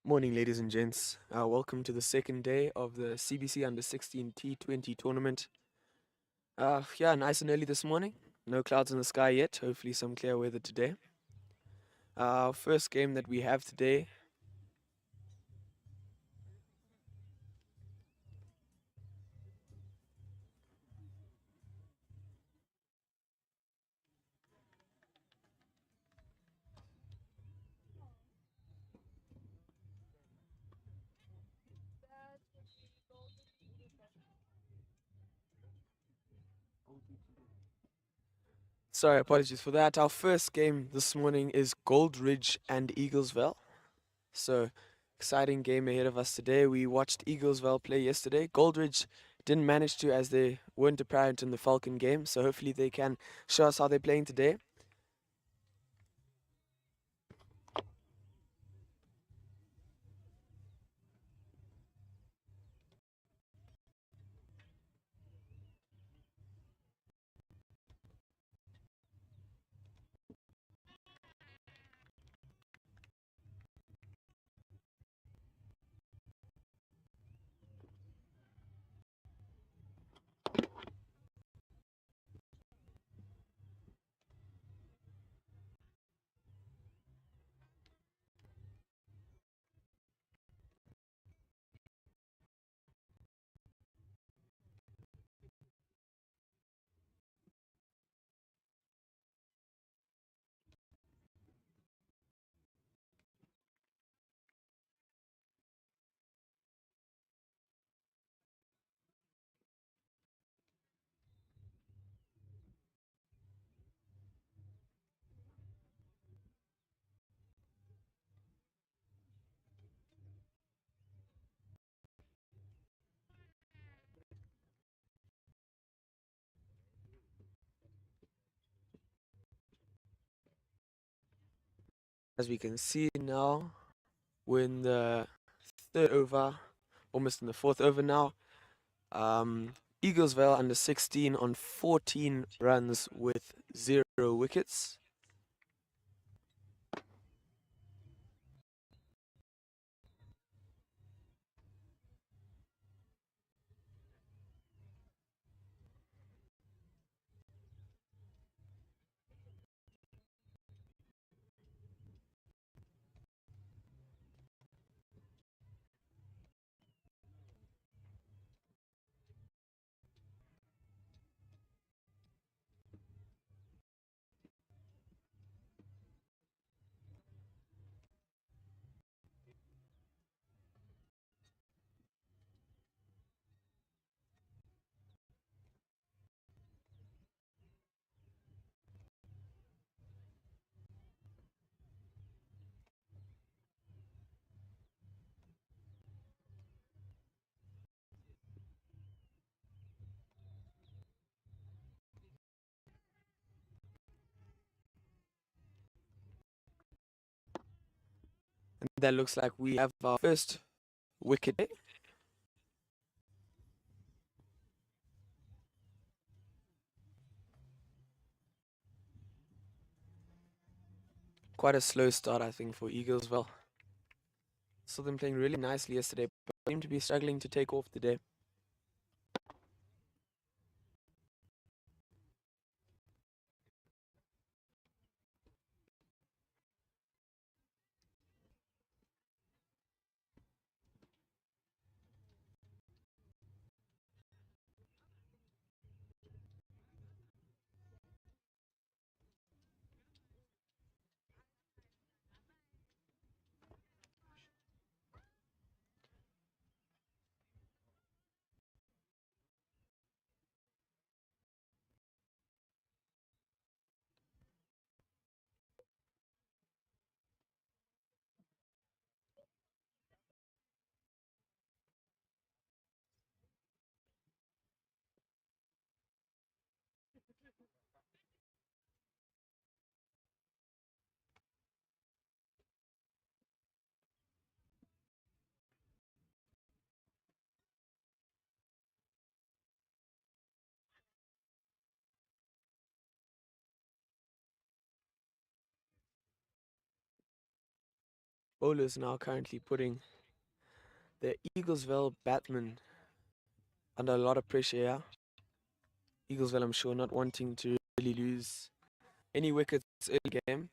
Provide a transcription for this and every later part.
Morning, ladies and gents. Welcome to the second day of the CBC U16 T20 Tournament. Yeah, nice and early this morning. No clouds in the sky yet. Hopefully some clear weather today. Our first game that we have today. Sorry, apologies for that. Our first game this morning is Gold Ridge and Eaglesville. So, exciting game ahead of us today. We watched Eaglesville play yesterday. Gold Ridge didn't manage to, as they weren't apparent in the Falcon game. So hopefully they can show us how they're playing today. As we can see now, we're in the third over, almost in the fourth over now. Eaglesville under 16 on 14 runs with 0 wickets. And that looks like we have our first wicket. Quite a slow start, I think, for Eaglesville. Saw them playing really nicely yesterday, but seem to be struggling to take off today. bowlers now currently putting the Eaglesville batsmen under a lot of pressure here. Eaglesville, I'm sure, not wanting to really lose any wickets early game.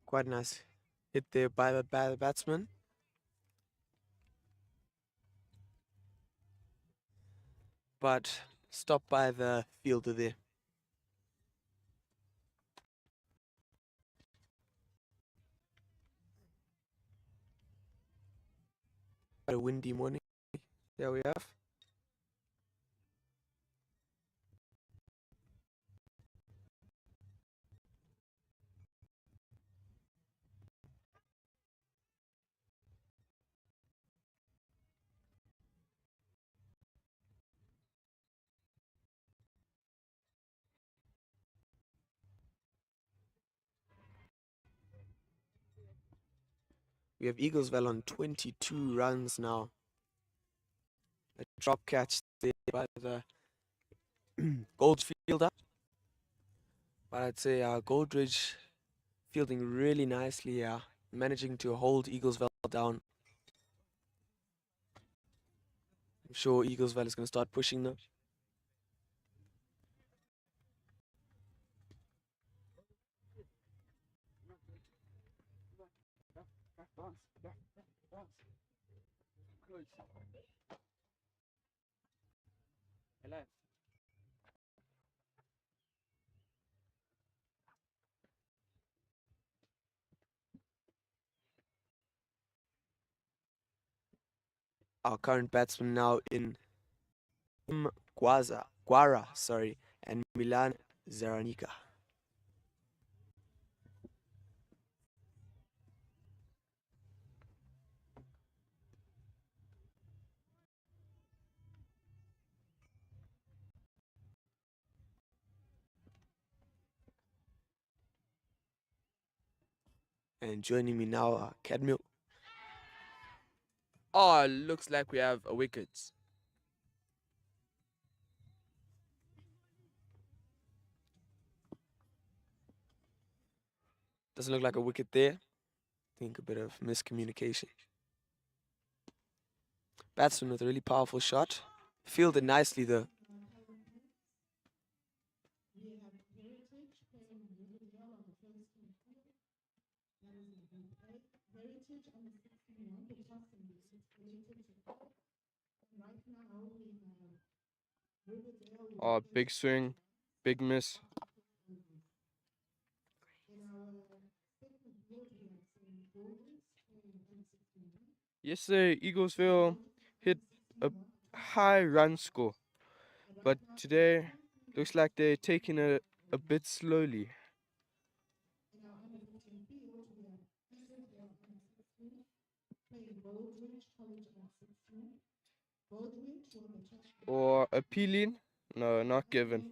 Quite nice hit there by the batsman. But stopped by the fielder there. Quite a windy morning. There we have. We have Eaglesville on 22 runs now. A drop catch there by the Goldfielder. But I'd say Goldridge fielding really nicely here, managing to hold Eaglesville down. I'm sure Eaglesville is going to start pushing now. Our current batsman now in Guara, and Milan Zaranica. And joining me now are Cadmiel. Oh, looks like we have a wicket. Doesn't look like a wicket there. I think a bit of miscommunication. Batsman with a really powerful shot. Fielded nicely though. Oh, big swing, big miss. Yesterday, Eaglesville hit a high run score, but today looks like they're taking it a bit slowly. Or appealing? No, not given.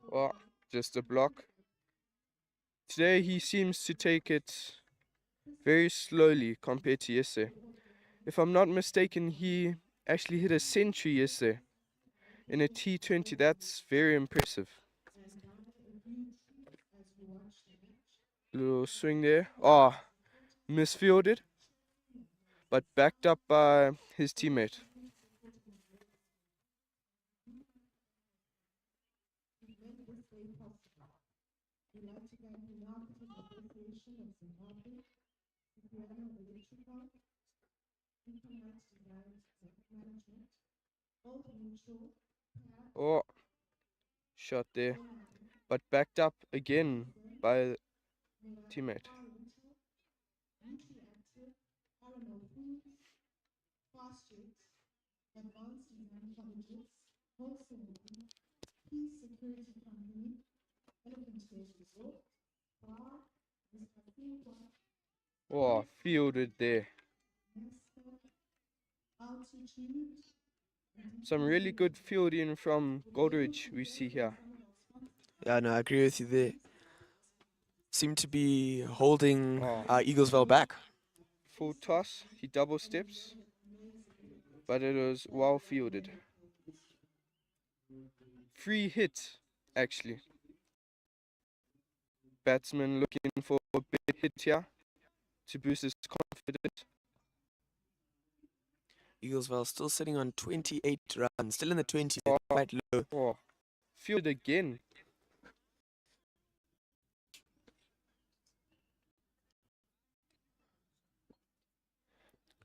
Or just a block. Today he seems to take it very slowly compared to yesterday. If I'm not mistaken, he actually hit a century yesterday in a T20. That's very impressive. Little swing there. Oh, misfielded, but backed up by his teammate. Oh, shot there, but backed up again by teammate. Oh, fielded there. Some really good fielding from Goldridge we see here. Yeah, no, I agree with you there. Seem to be holding Oh, Eaglesville back. full toss, he double steps, but it was well fielded. Free hit, actually. Batsman looking for a big hit here to boost his confidence. Eaglesville still sitting on 28 runs, still in the 20s, Oh, quite low. oh, fielded again.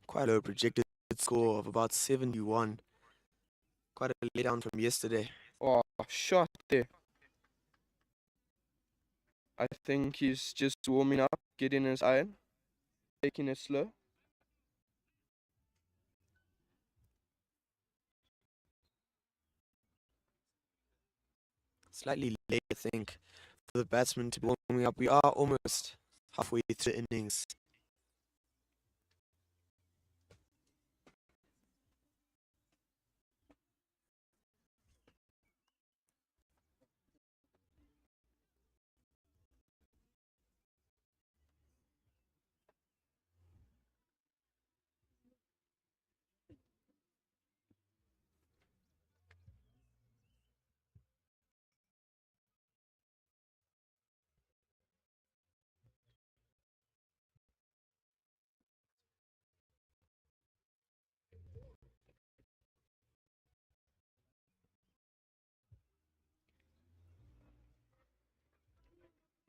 Quite low projected score of about 71. Quite a letdown from yesterday. Oh, shot there. I think he's just warming up, getting his iron, taking it slow. Slightly late, I think, for the batsman to be warming up. We are almost halfway through the innings.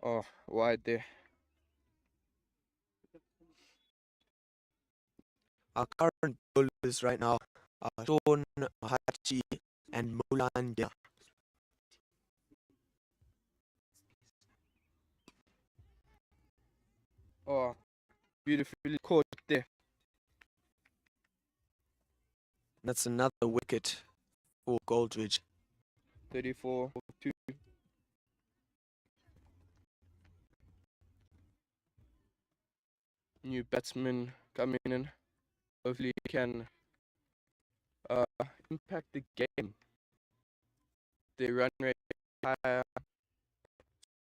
Oh, wide there. Our current bowlers right now are Sean Mahachi and Molandia. Oh, beautifully caught there. That's another wicket for Goldridge. 34 for 2. New batsman coming in. Hopefully he can impact the game. The run rate higher.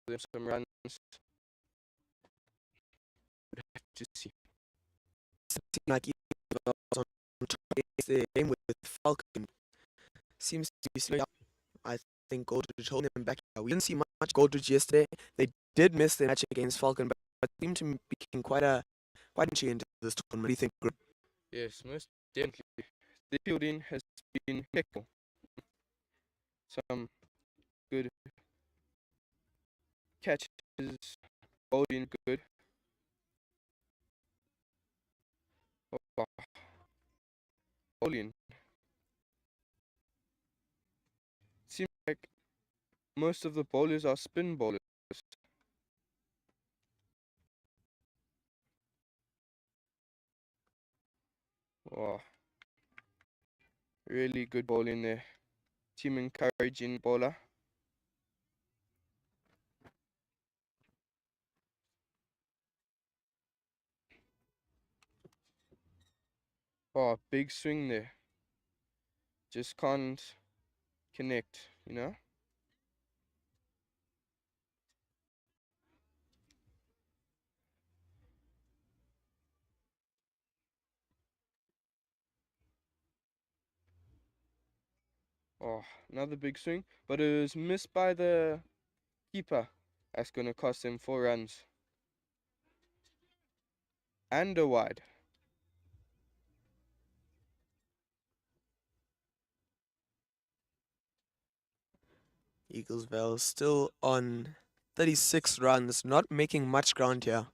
There's some runs. We'd have to see. Seems like he was on top of the game with Falcon. Seems to be slowing up. I think Goldridge holding him back. We didn't see much Goldridge yesterday. They did miss their match against Falcon, but seemed to be making quite entry into this tournament. What do you think, Grim? Yes, most definitely. The fielding has been impeccable. Some good catches, bowling good. Oh, bowling. Seems like most of the bowlers are spin bowlers. Oh, really good bowling there. Team encouraging bowler. Oh, big swing there. Just can't connect, you know? Oh, another big swing, but it was missed by the keeper. That's going to cost him 4 runs. And a wide. Eaglesville still on 36 runs, not making much ground here.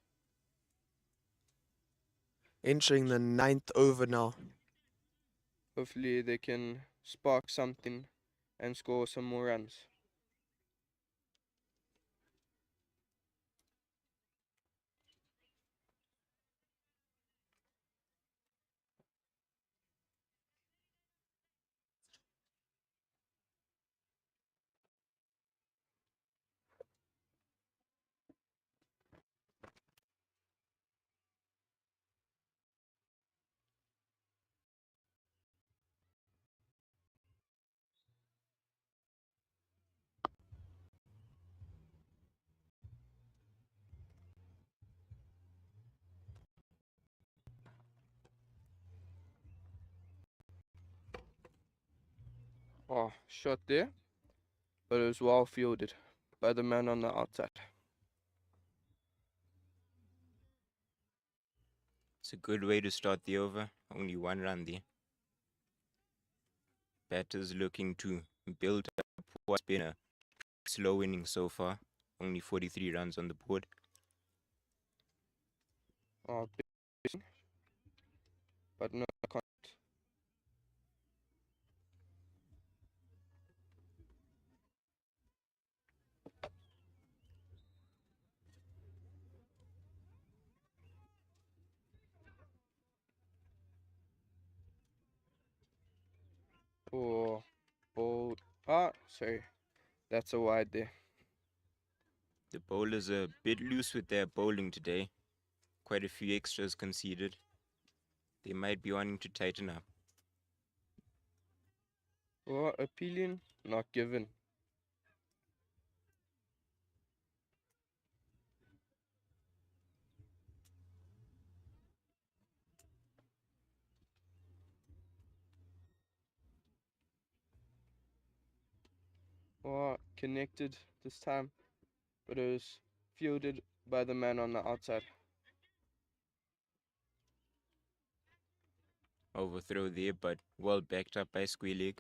Entering the 9th over now. Hopefully they can spark something and score some more runs. Oh, shot there, but it was well fielded by the man on the outside. It's a good way to start the over. Only 1 run there. Batters looking to build up what's been a slow inning so far. Only 43 runs on the board. Oh, big swing, but no contact. Oh, bold. Ah, sorry. That's a wide there. The bowlers are a bit loose with their bowling today. Quite a few extras conceded. They might be wanting to tighten up. Oh, appealing, not given. Oh, connected this time, but it was fielded by the man on the outside. Overthrow there, but well backed up by square leg.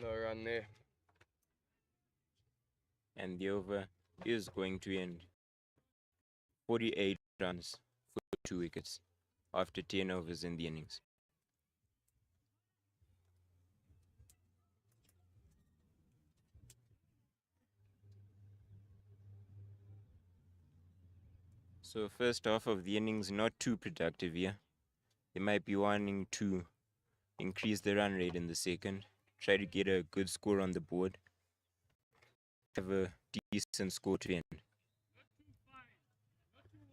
No run there. And the over is going to end 48 runs for 2 wickets after 10 overs in the innings. So first half of the innings not too productive here. They might be wanting to increase the run rate in the second, try to get a good score on the board, have a decent score to end.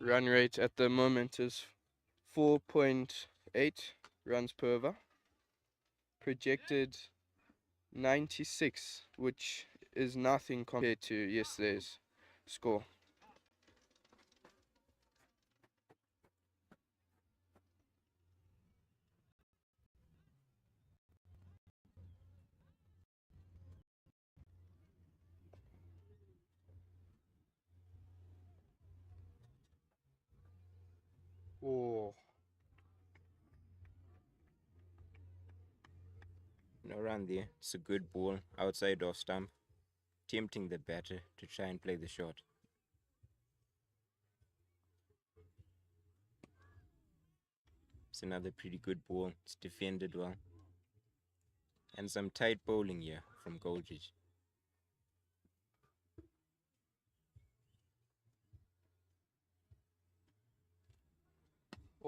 Run rate at the moment is 4.8 runs per over. Projected 96, which is nothing compared to yesterday's score. Oh, No run there. It's a good ball outside off stump, tempting the batter to try and play the shot. It's another pretty good ball. It's defended well. And some tight bowling here from Goldridge.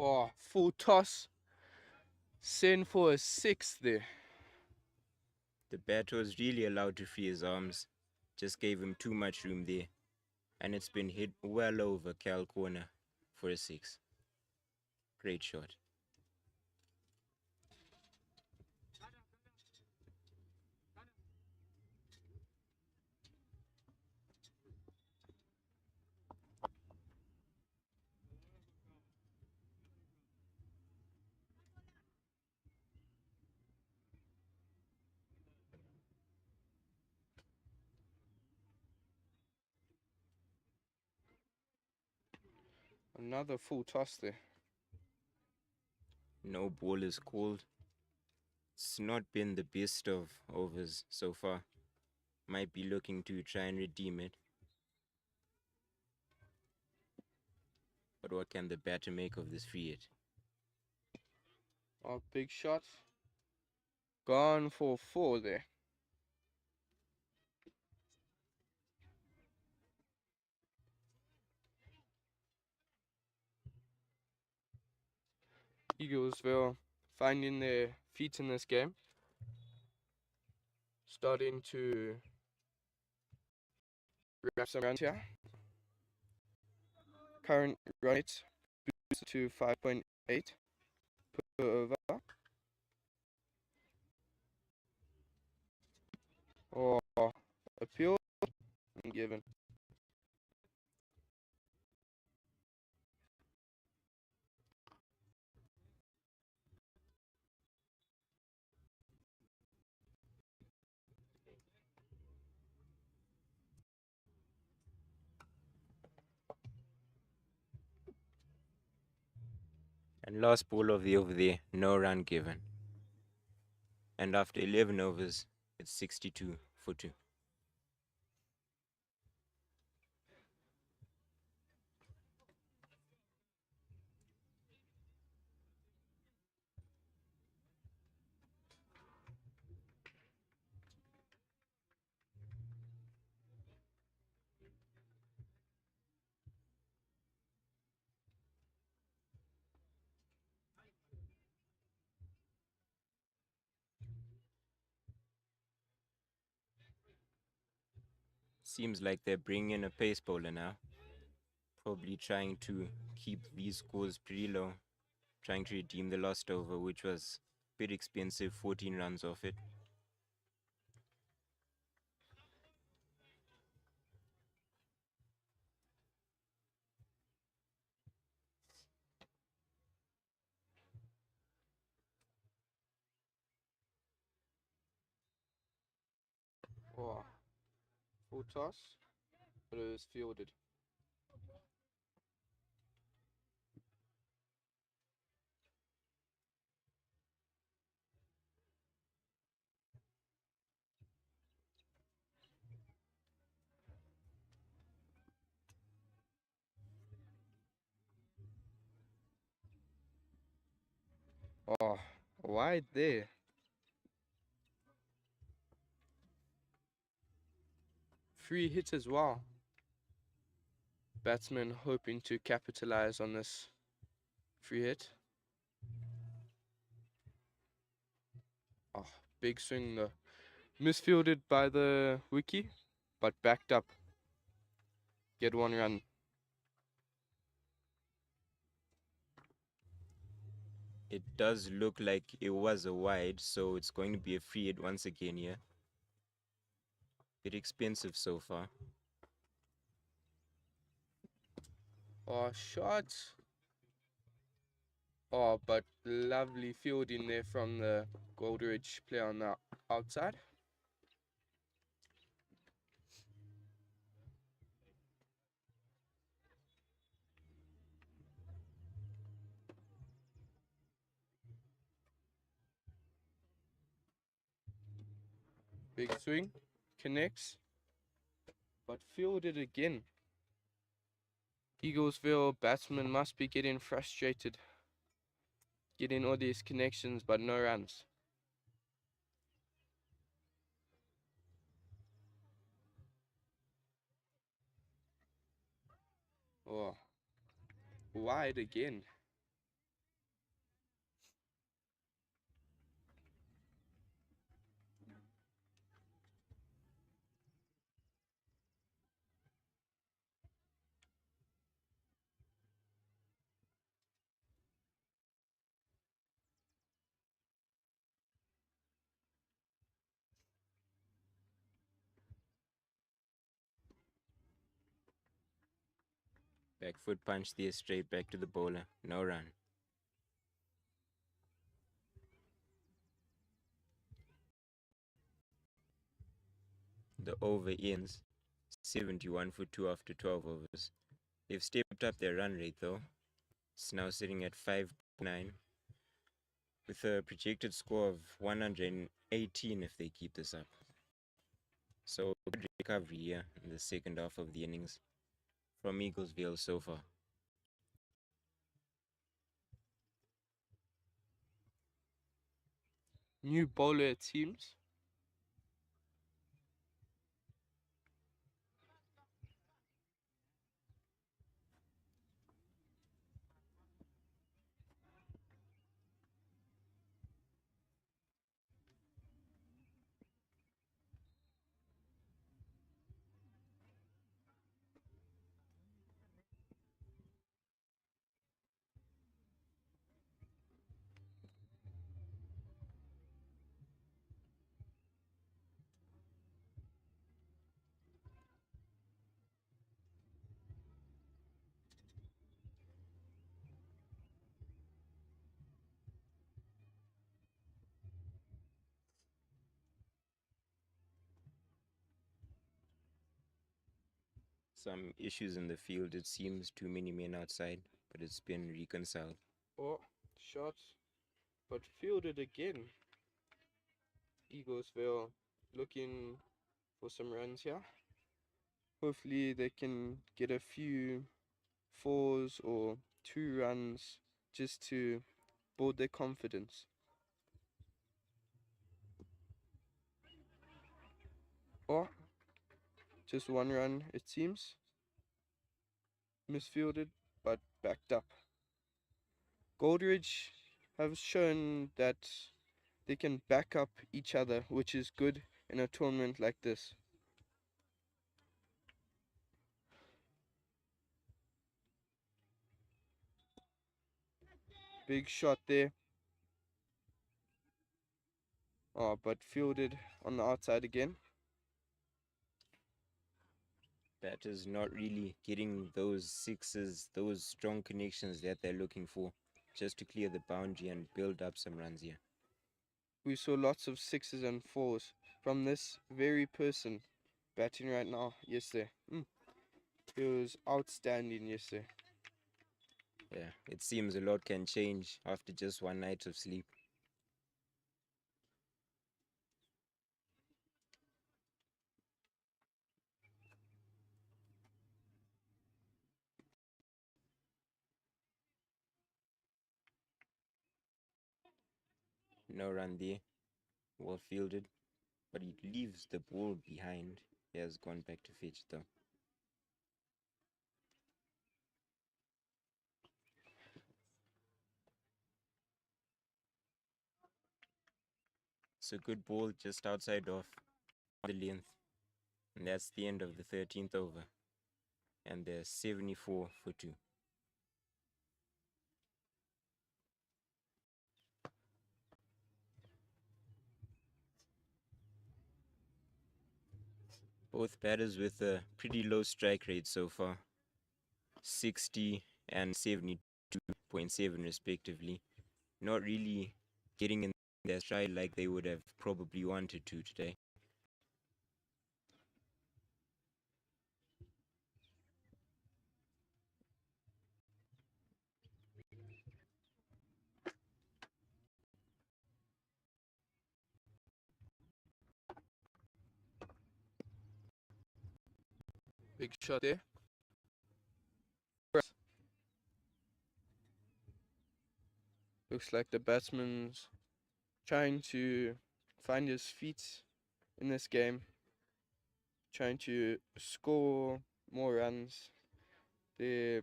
oh, full toss. Send for a 6 there. The batter was really allowed to free his arms. Just gave him too much room there. And it's been hit well over Cal corner for a 6. Great shot. Another full toss there. No ball is called. It's not been the best of overs so far. Might be looking to try and redeem it. But what can the batter make of this free hit? Oh, big shot. Gone for 4 there. Eaglesville finding their feet in this game. Starting to wrap some runs here. Current run rate boost to 5.8 per over. Oh, appeal and given. And last ball of the over there, no run given. And after 11 overs, it's 62 for 2. Seems like they're bringing in a pace bowler now. Probably trying to keep these scores pretty low. Trying to redeem the lost over, which was a bit expensive, 14 runs off it. Oh, full toss, but it was fielded. Oh, wide there. Free hit as well. Batsman hoping to capitalize on this free hit. Oh, big swing though. Misfielded by the wicket, but backed up. Get 1 run. It does look like it was a wide, so it's going to be a free hit once again here. Bit expensive so far. Oh, shot. Oh, but lovely fielding there from the Goldridge player on the outside. Big swing, connects, but fielded again. Eaglesville batsman must be getting frustrated. Getting all these connections, but no runs. Oh, wide again. Back foot punch there, straight back to the bowler. No run. The over ends 71 for 2 after 12 overs. They've stepped up their run rate though. It's now sitting at 5.9 with a projected score of 118 if they keep this up. So good recovery here in the second half of the innings from Eaglesville so far. New bowler it seems. Some issues in the field, it seems too many men outside, but it's been reconciled. Oh, shot, but fielded again. Eaglesville looking for some runs here. Hopefully they can get a few 4s or 2 runs just to build their confidence. Oh, just 1 run it seems. Misfielded, but backed up. Goldridge have shown that they can back up each other, which is good in a tournament like this. Big shot there. Oh, but fielded on the outside again. Batters not really getting those sixes, those strong connections that they're looking for, just to clear the boundary and build up some runs here. We saw lots of 6s and 4s from this very person batting right now yesterday. He was outstanding yesterday. Yeah, it seems a lot can change after just one night of sleep. No run there. Well fielded. But he leaves the ball behind. He has gone back to fetch though. It's a good ball just outside of the length. And that's the end of the 13th over. And they're 74 for 2. Both batters with a pretty low strike rate so far. 60 and 72.7 respectively. Not really getting in their stride like they would have probably wanted to today. Big shot there. Looks like the batsman's trying to find his feet in this game, trying to score more runs. The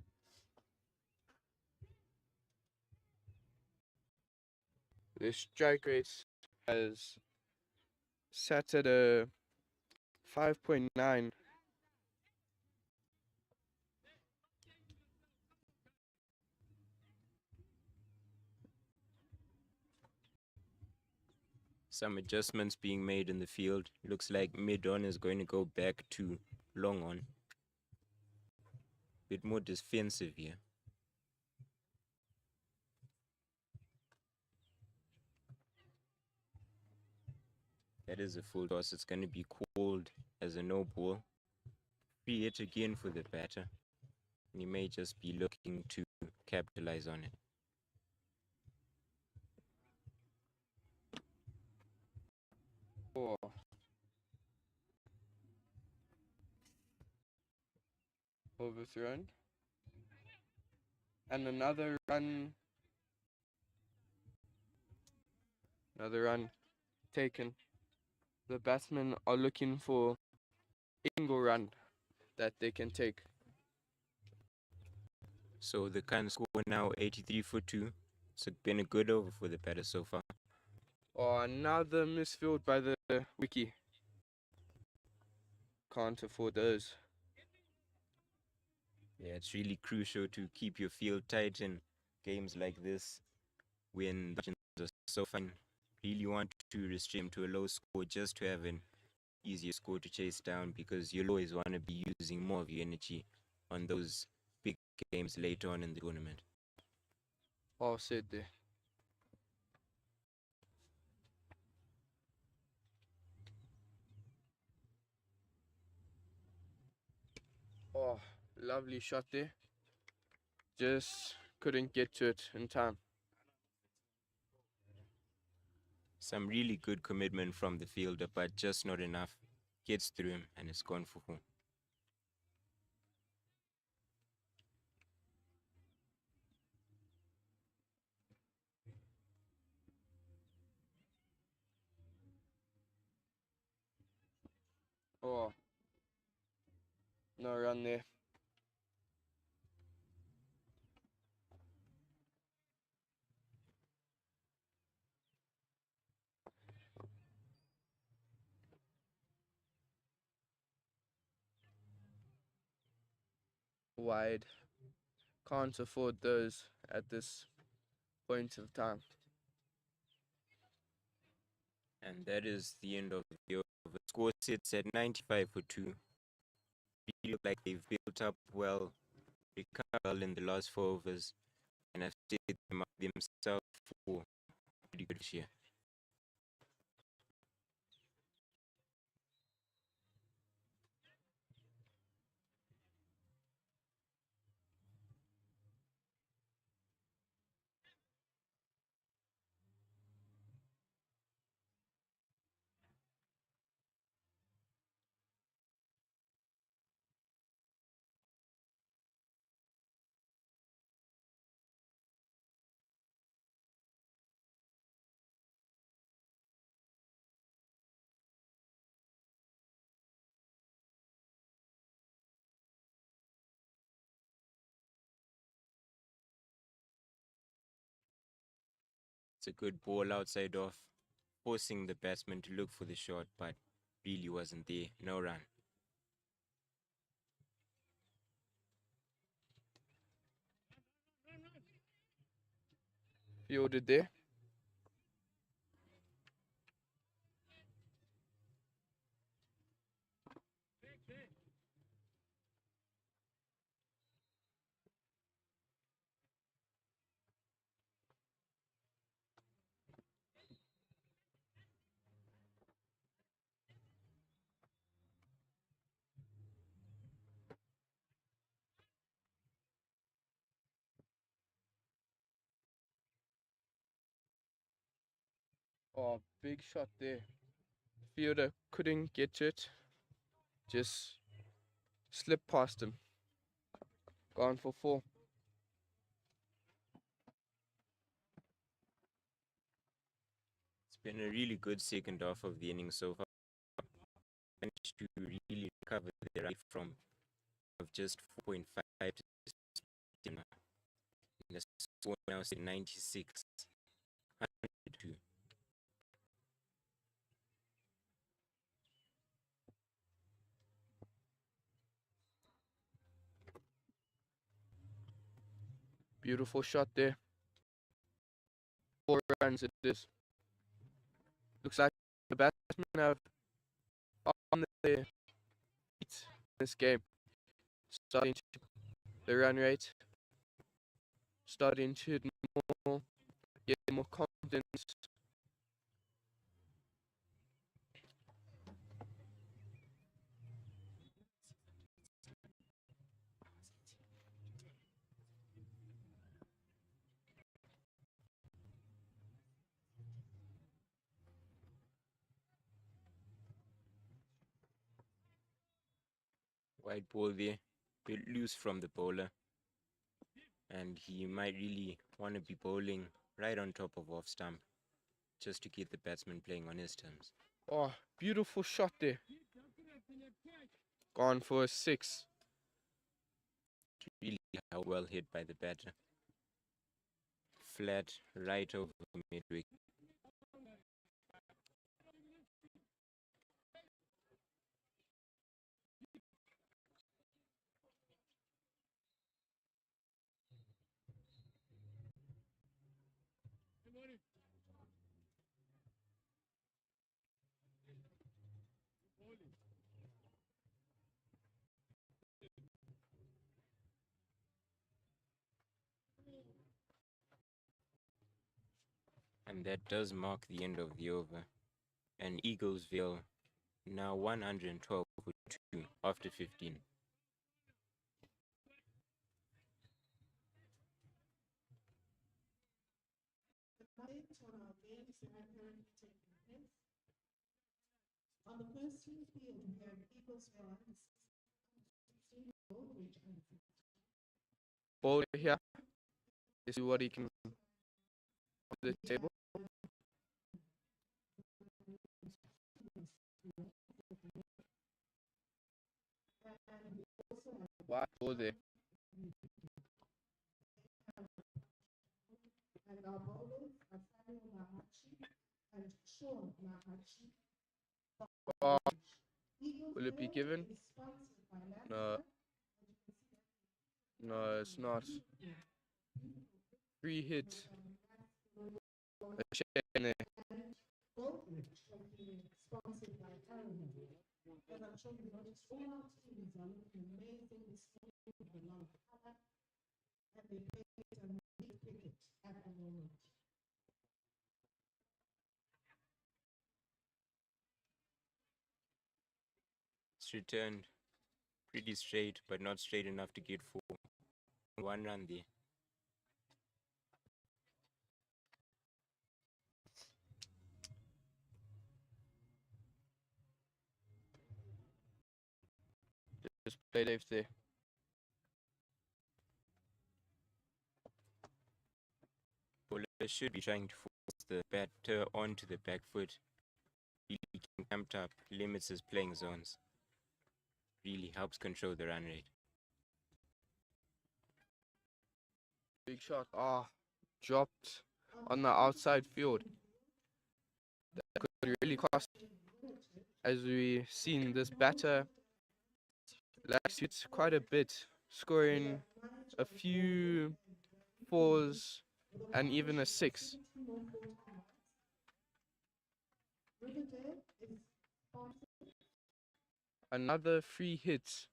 strike rate has sat at a 5.9. Some adjustments being made in the field. Looks like mid-on is going to go back to long on. Bit more defensive here. That is a full toss. It's going to be called as a no ball. Free hit again for the batter. And he may just be looking to capitalize on it. Oh. Overthrown. And another run. Another run taken. The batsmen are looking for a single run that they can take. So the current score now 83 for 2. It's been a good over for the batter so far. Oh, another misfield by the wiki. Can't afford those. Yeah, it's really crucial to keep your field tight in games like this when the margins are so fine. Really want to restrict to a low score just to have an easier score to chase down, because you'll always want to be using more of your energy on those big games later on in the tournament. All said there. Oh, lovely shot there. Just couldn't get to it in time. Some really good commitment from the fielder, but just not enough. Gets through him and it's gone for 4. Oh, no run there. Wide. Can't afford those at this point of time. And that is the end of the over. Score sits at 95 for 2. Really look like they've built up well, recovered well in the last 4 overs, and have set themselves for pretty good this year. It's a good ball outside off, forcing the batsman to look for the shot, but really wasn't there. No run. Fielded there. Oh, big shot there. Fielder couldn't get to it. Just slipped past him. Gone for 4. It's been a really good second half of the inning so far. Managed to really recover the right from of just 4.5 to 6 now. The score now is 96. 102. Beautiful shot there. 4 runs it is. Looks like the batsmen have on their feet this game. Starting to the run rate. Starting to hit more, get more confidence. Wide ball there. Bit loose from the bowler. And he might really want to be bowling right on top of off stump just to keep the batsman playing on his terms. Oh, beautiful shot there. Gone for a 6. Really well hit by the batter. Flat right over midwick. And that does mark the end of the over. And Eaglesville now 112 for 2 after 15. On the first three field, we have Eagles runs, 16 Goldridge and Bowler here. See what he can on the table. Wide ball there. and our bowlers are Samuel Mahachi and Sean Mahachi. Oh, Eagles will it be given? is sponsored by No. No, it's not. 3 hits. A check in there. Goldridge sponsored by Aaron. As I'm sure you noticed, all our teams are looking amazing this morning with a lot of color, and they play some neat cricket at the moment. It's returned pretty straight, but not straight enough to get 4. 1 run there. Just play safe there. Bowler should be trying to force the batter onto the back foot. Really getting camped up, limits his playing zones. Really helps control the run rate. Big shot. Ah, dropped on the outside field. That could really cost, as we've seen this batter likes it quite a bit, scoring a few fours and even a six. Another free hit,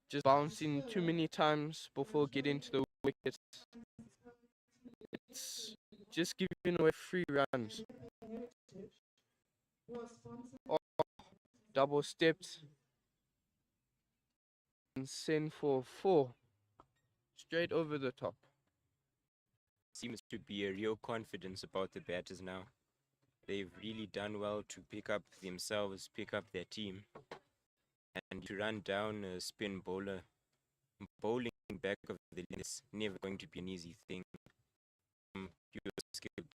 just bouncing too many times before getting to the wicket. It's just giving away free runs. Oh, double stepped and send for 4 straight over the top. Seems to be a real confidence about the batters now. They've really done well to pick up themselves, pick up their team, and to run down a spin bowler. Bowling back of the line is never going to be an easy thing. Pure skill.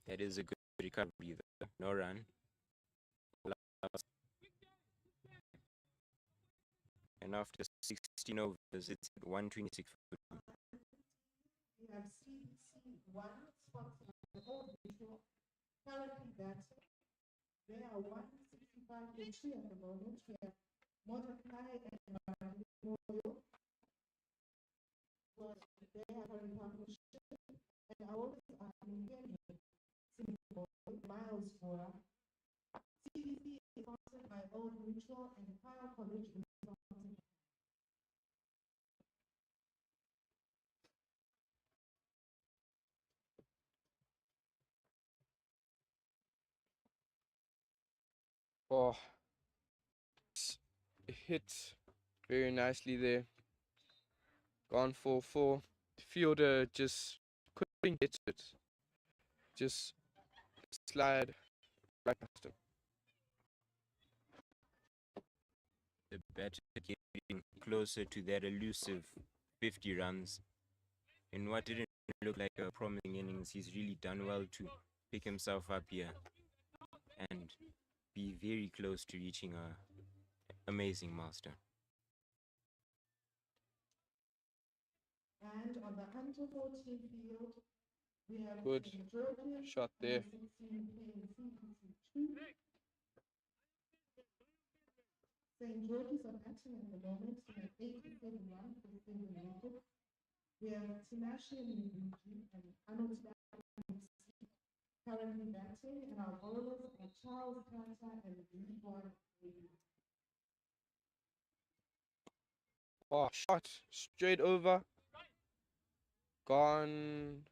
That is a good recovery though. No run. And after 16 overs, it's 126. We have Cbc one sponsored by Old Mutual, currently batting. They are 165 to 3 at the moment. We have Mordecai and BULAWAYO. They have a partnership, and ours are Indian Miles for CBC is sponsored by Old Mutual and Fire College is sponsored. Oh, hit very nicely there. Gone for 4. Fielder just couldn't get it. Just slide right past him. The batter getting closer to that elusive 50 runs. In what didn't look like a promising innings, he's really done well to pick himself up here and be very close to reaching a amazing milestone. And on the under 14 field, we have Good St. George's shot there. under 16 playing CBC 2. St. George's are batting at the moment. We have 87 runs for single wicket. We have Tinashe Mbuji and Arnold currently batting, and our bowlers are Charles Carter and Reborn. Oh, shot straight over. Gone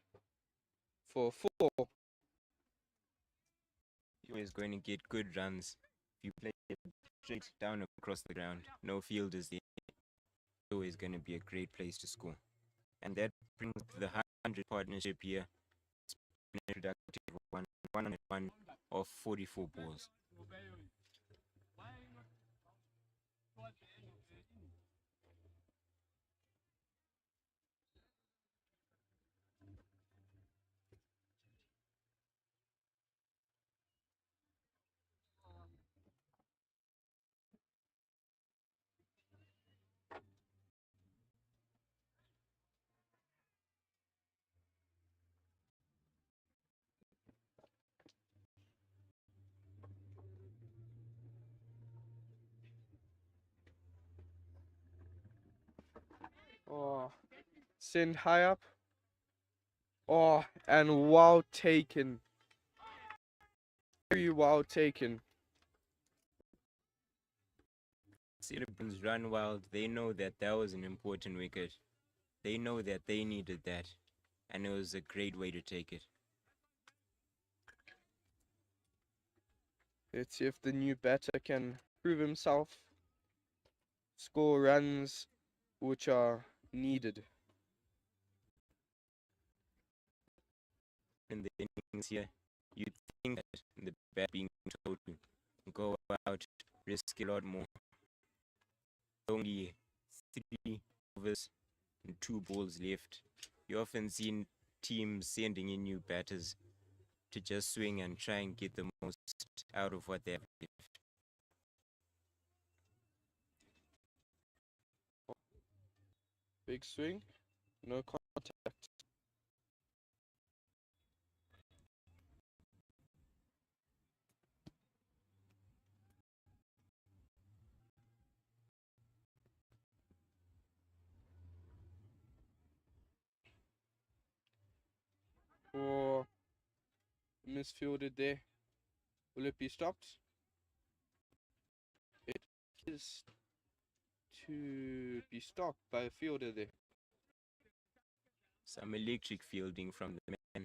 for 4. You're always going to get good runs if you play it straight down across the ground. No fielders there. It's always going to be a great place to score. And that brings the 100 partnership here. It's been a productive one of 44 balls. Oh, send high up. Oh, and well taken. Very well taken. Citizens run wild. They know that that was an important wicket. They know that they needed that. And it was a great way to take it. Let's see if the new batter can prove himself. Score runs which are needed. In the innings here, you'd think that the bat being told to go out, risk a lot more. Only 3 overs and 2 balls left. You often see teams sending in new batters to just swing and try and get the most out of what they have left. Big swing. No contact. Or misfielded there. Will it be stopped? It is to be stopped by a fielder there. Some electric fielding from the man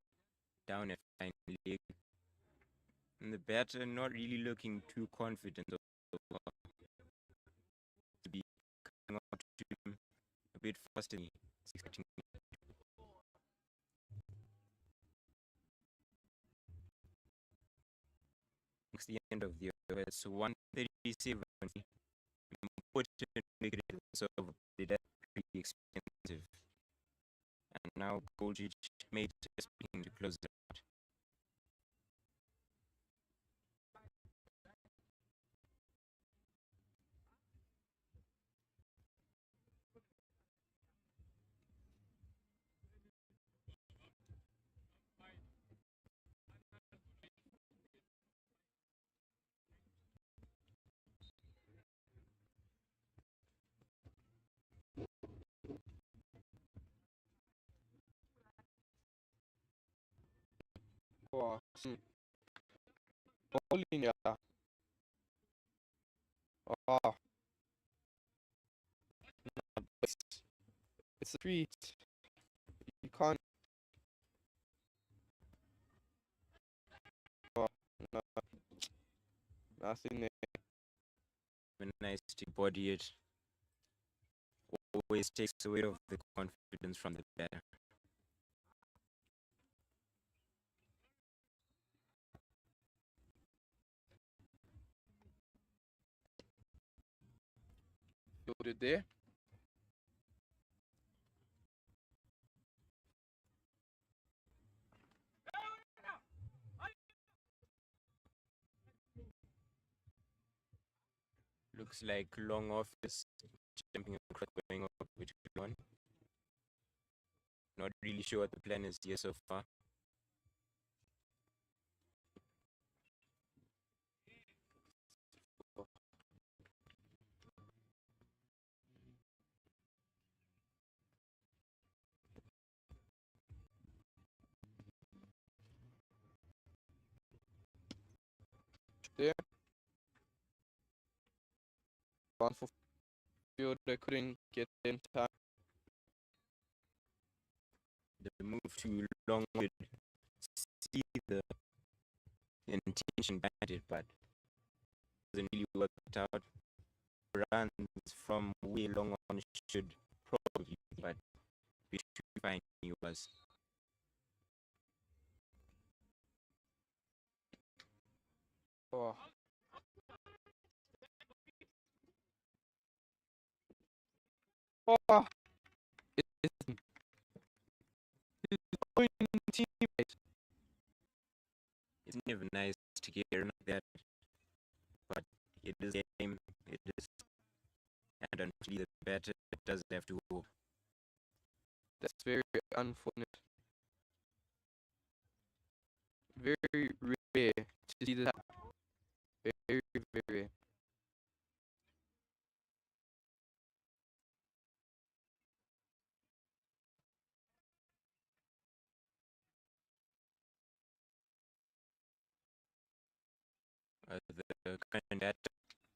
down at fine leg. And the batter not really looking too confident so far. To be coming out to him a bit faster than he's expecting. It's the end of the over. It's 137. Important wicket so that's pretty expensive. And now Goldridge made a spin to close it out. Oh, bowling, yeah. Oh, it's a treat. You can't. Oh, no, nothing there. When nice to body it, always takes away of the confidence from the batter. Fielded there. Looks like long off is jumping across, going up between one. Not really sure what the plan is here so far. There. One for fielder couldn't get in time. The move too long would see the intention behind it, but doesn't really work out. Runs from way long on should probably, but be too fine he was. Oh. Oh. It's going teammate. It's never nice to get like that, but it is a game. It is, and unfortunately the batter does have to go. That's very unfortunate. Very rare to see that. Very, very rare. The current batter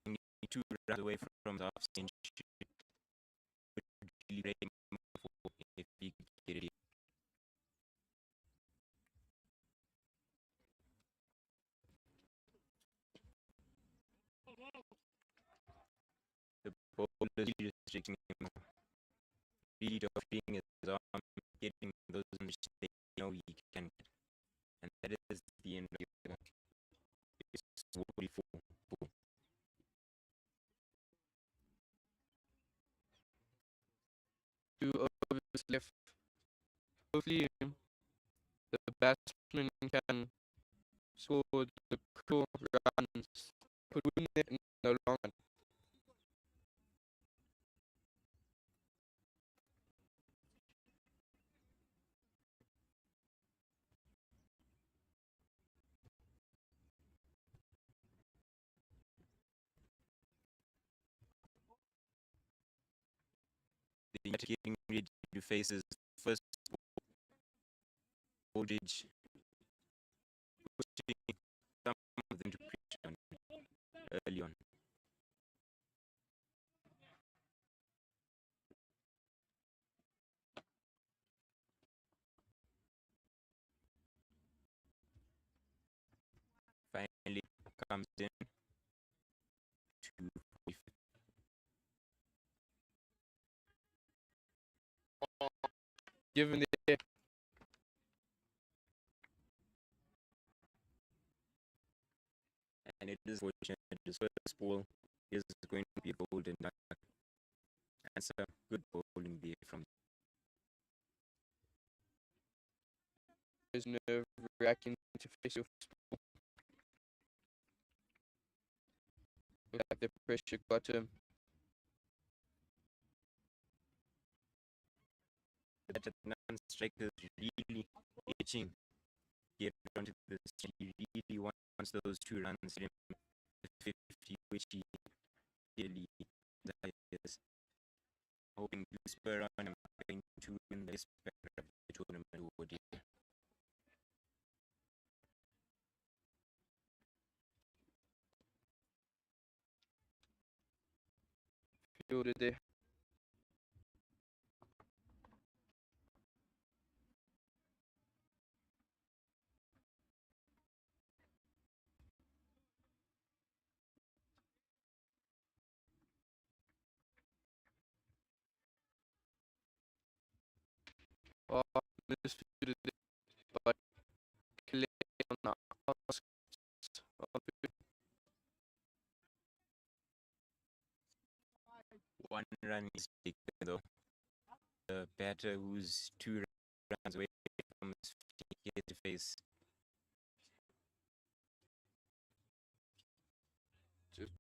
only 2 runs away from the off century. Would really rate him if he could get it. The ball is really restricting him. Really defeating his arm, getting those mistakes he can get. And that is the end of the it's 44. 2 overs left. Hopefully, the batsman can score the crucial runs. Could win it in the long run. getting ready to face his first voltage, pushing some of them to pressure early on. Finally comes in to Given the and it is fortunate his first ball is going to be a golden duck. And some good bowling there from is nerve-wracking to face your first ball. Look like the pressure got him. that non-striker is really itching to get onto the street. He really wants those 2 runs in the 50, which he really desires. Hoping to spur on him going to win the aspect of the tournament award. Fielded there. Oh, misfielded there, but clear on the outskirts of it. 1 run is taken though. The batter who's 2 runs away from his 50 here to face. Just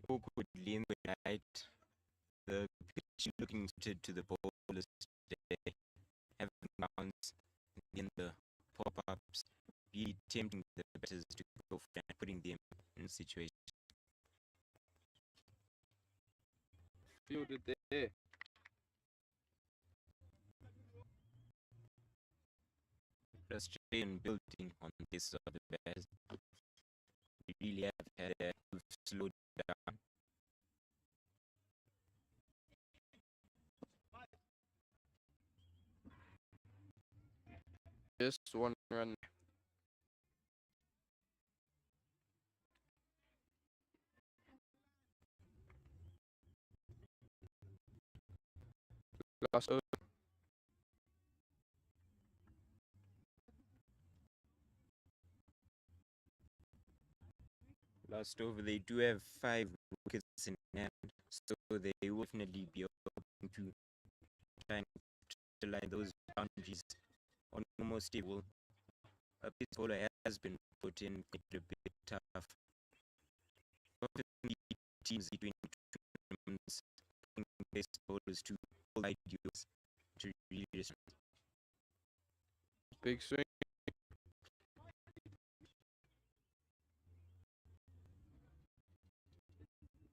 Who could lean the right? The pitch looking suited to the bowlers today, having bounce in the pop-ups, really tempting the batters to go for and putting them in situation. fielded there. Frustration building on this of the batters. We really have had to slow down. Just 1 run. Last over. Last over, they do have 5 wickets in hand, so they will definitely be able to try and line those boundaries on a more stable. A pace bowler has been put in quite a bit tough. Often the teams between tournaments putting pace bowlers to hold ideals to really respond. Big swing.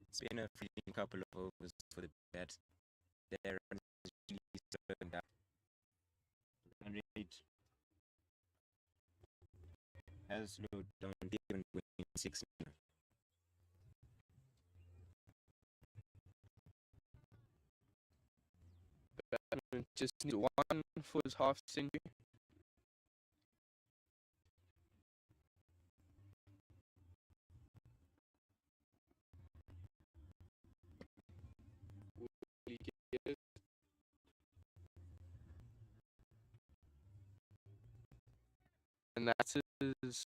It's been a fleeting couple of overs for the bats. Their runs really slowing down. Run rate has slowed down even with 6 now. Batsman just needs 1 for his half century. Will he get it? And that's his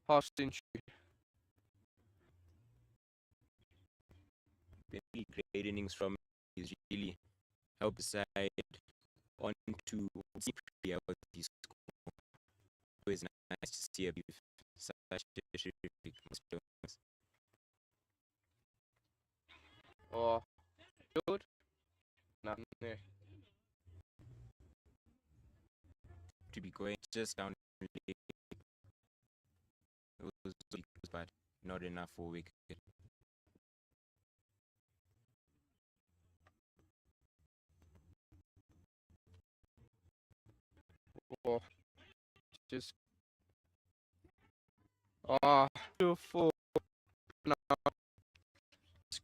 half century. Really great innings from he's really helped the side on to see out his score. Always nice to see a bit of such a terrific performance. Oh, good. Nothing there. To be going just down late. It was weak, but not enough for wicket. or just ah beautiful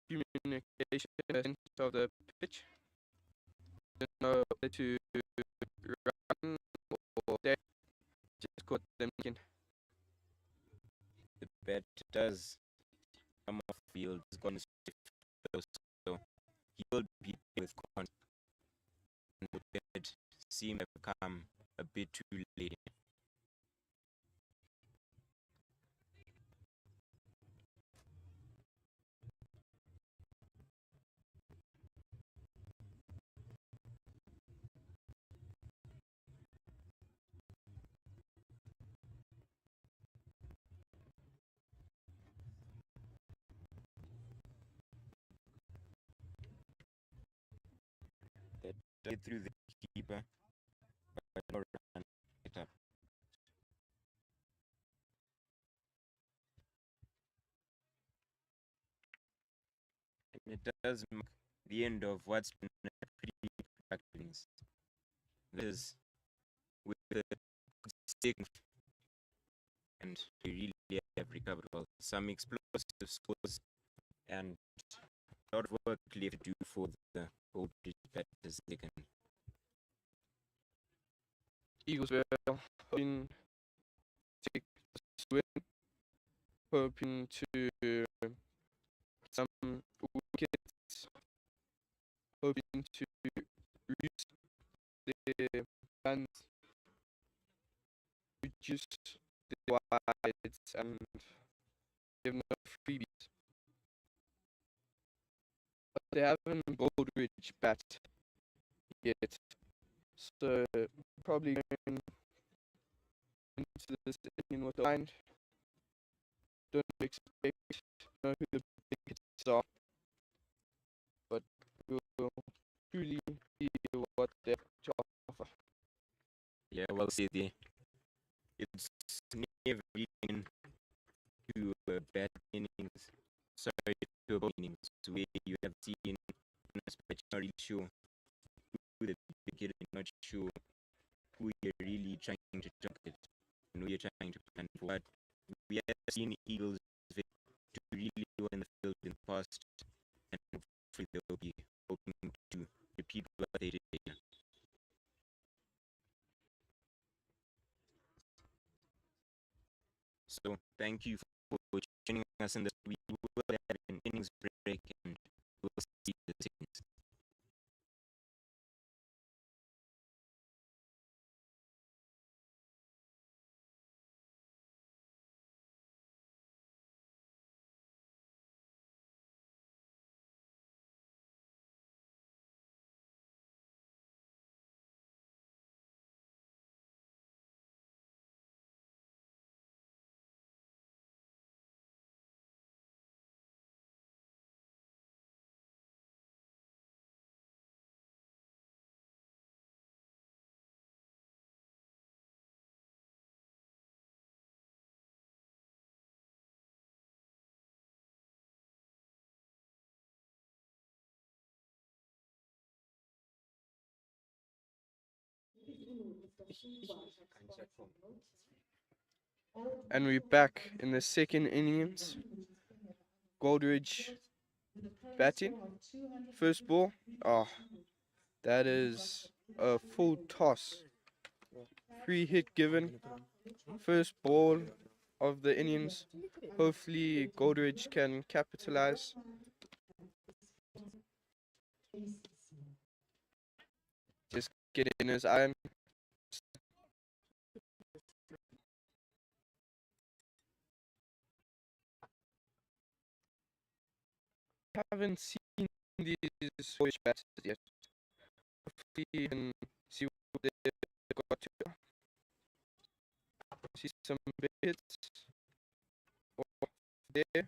communication in the center of the pitch. Don't know whether to run or they just caught them in. The bat does come off field. It's gone straight though, so he will be with contact. And the bat seemed to have come a bit too late. That died through the keeper, but no run it up. And it does mark the end of what's been a pretty productive innings. This with the stick and we really have recovered well. Some explosive scores and a lot of work left to do for the old batters they can. Eagles were hoping to take this win, hoping to some wickets, hoping to reduce the runs, reduce the wides, and give no freebies. But they haven't Goldridge bat yet, so probably going into this inning with a mind. Don't expect to know who the big hits are, but we'll truly see what they have to offer. Yeah, well said there. It's never been to bad innings. Sorry, to a bad innings where you have seen but you're not really sure who the big hitter, not sure who you're really trying to target and who you're trying to plan for. But we have seen Eagles do really well in the field in the past, and hopefully they'll be hoping to repeat what they did here. So thank you for joining us in this. We will have an innings break and we'll see the seconds. And we're back in the second innings. Goldridge batting. First ball. Oh, that is a full toss. Free hit given. First ball of the innings. Hopefully Goldridge can capitalize. Just get in his iron. Haven't seen these switch bats yet. Hopefully we can see what they got to. See some big hits. Oh, there.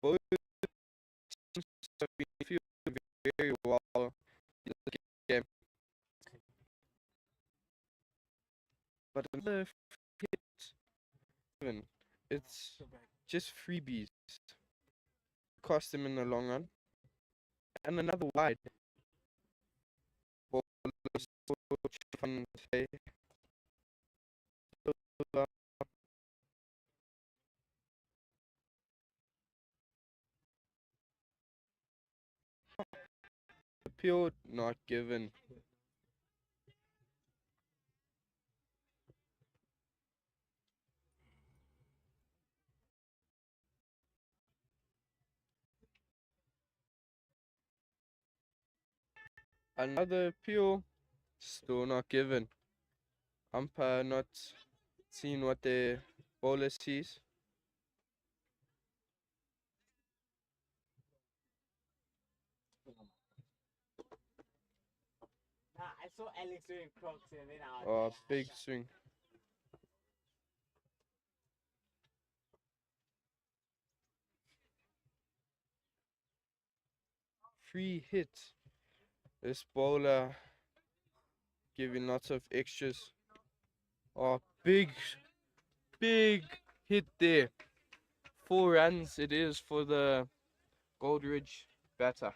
Both teams have been fielding very well in the game. But another hit given. It's just freebies. Cost them in the long run. And another wide. Ball is so fun today. appeal, not given. Another appeal, still not given. Umpire not seeing what the bowler sees. I saw Alex doing crocs and then I Oh, big swing. Free hit. This bowler giving lots of extras. Oh, big hit there. 4 runs it is for the Goldridge batter.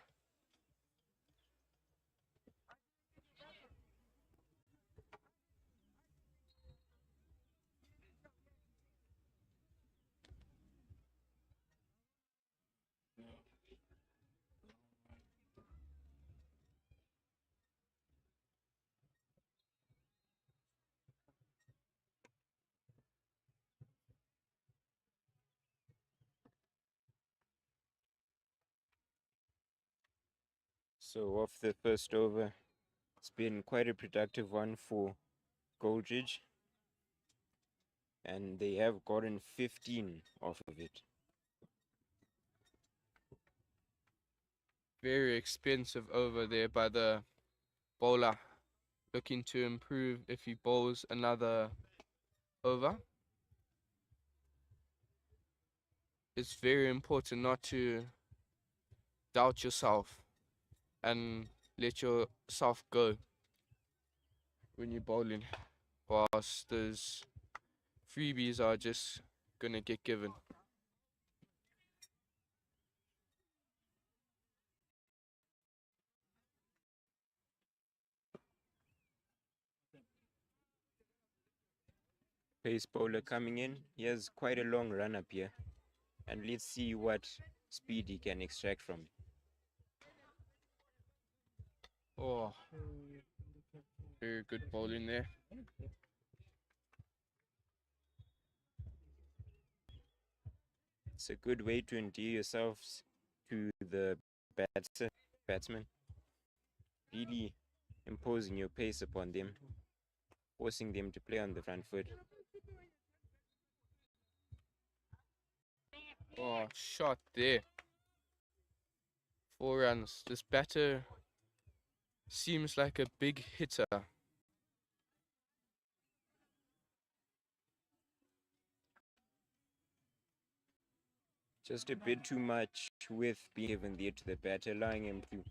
So off the first over, it's been quite a productive one for Goldridge, and they have gotten 15 off of it. Very expensive over there by the bowler. Looking to improve if he bowls another over. It's very important not to doubt yourself and let yourself go when you're bowling, whilst those freebies are just gonna get given. Pace bowler coming in, he has quite a long run up here, and let's see what speed he can extract from it. Oh, very good bowling there. It's a good way to endear yourselves to the batsman, really imposing your pace upon them, forcing them to play on the front foot. Oh, shot there. 4 runs. This batter seems like a big hitter. Just a bit too much width being given there to the batter, allowing him to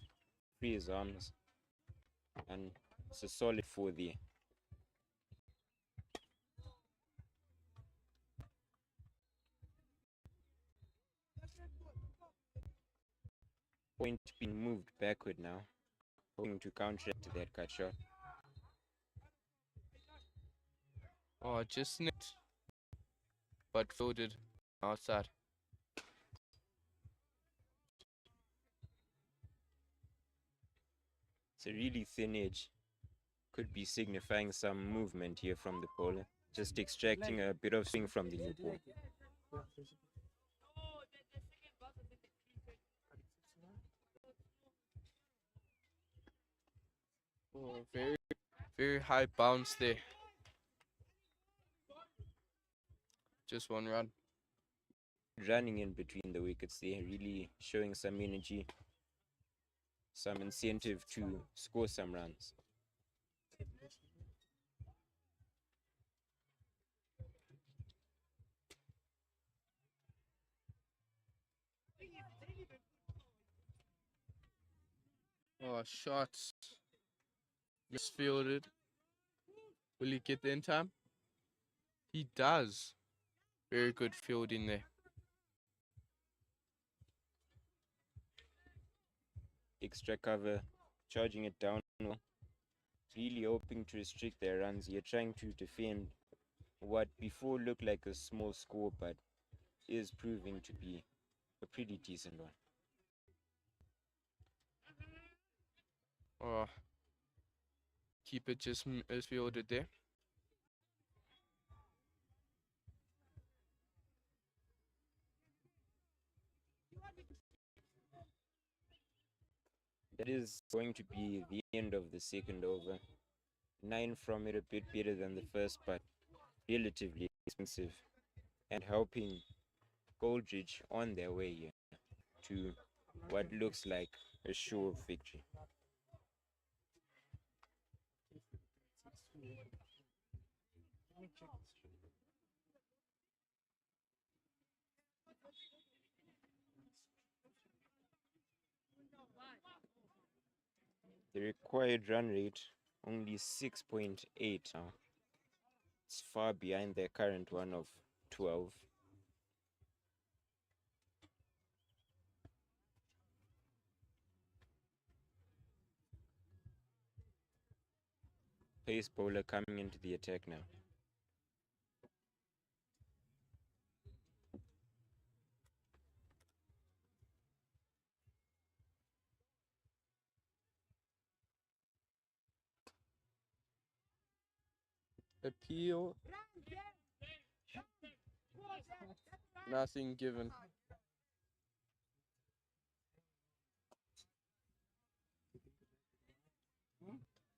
free his arms. And it's a solid 4 there. Point being moved backward now, hoping to counteract that cut shot. Oh, just nicked, but fielded outside. It's a really thin edge. Could be signifying some movement here from the bowler, just extracting a bit of swing from the new ball. Oh, very high bounce there. Just 1 run. Running in between the wickets there, really showing some energy, some incentive to score some runs. Oh, shots misfielded. Will he get the in time? He does. Very good fielding there. Extra cover, charging it down, really hoping to restrict their runs. You're trying to defend what before looked like a small score, but is proving to be a pretty decent one. Oh, keeper just misfielded there. That is going to be the end of the second over. 9 from it, a bit better than the first, but relatively expensive, and helping Goldridge on their way here to what looks like a sure victory. The required run rate only 6.8 now. It's far behind their current one of 12. Pace bowler coming into the attack now. Appeal. Nothing given.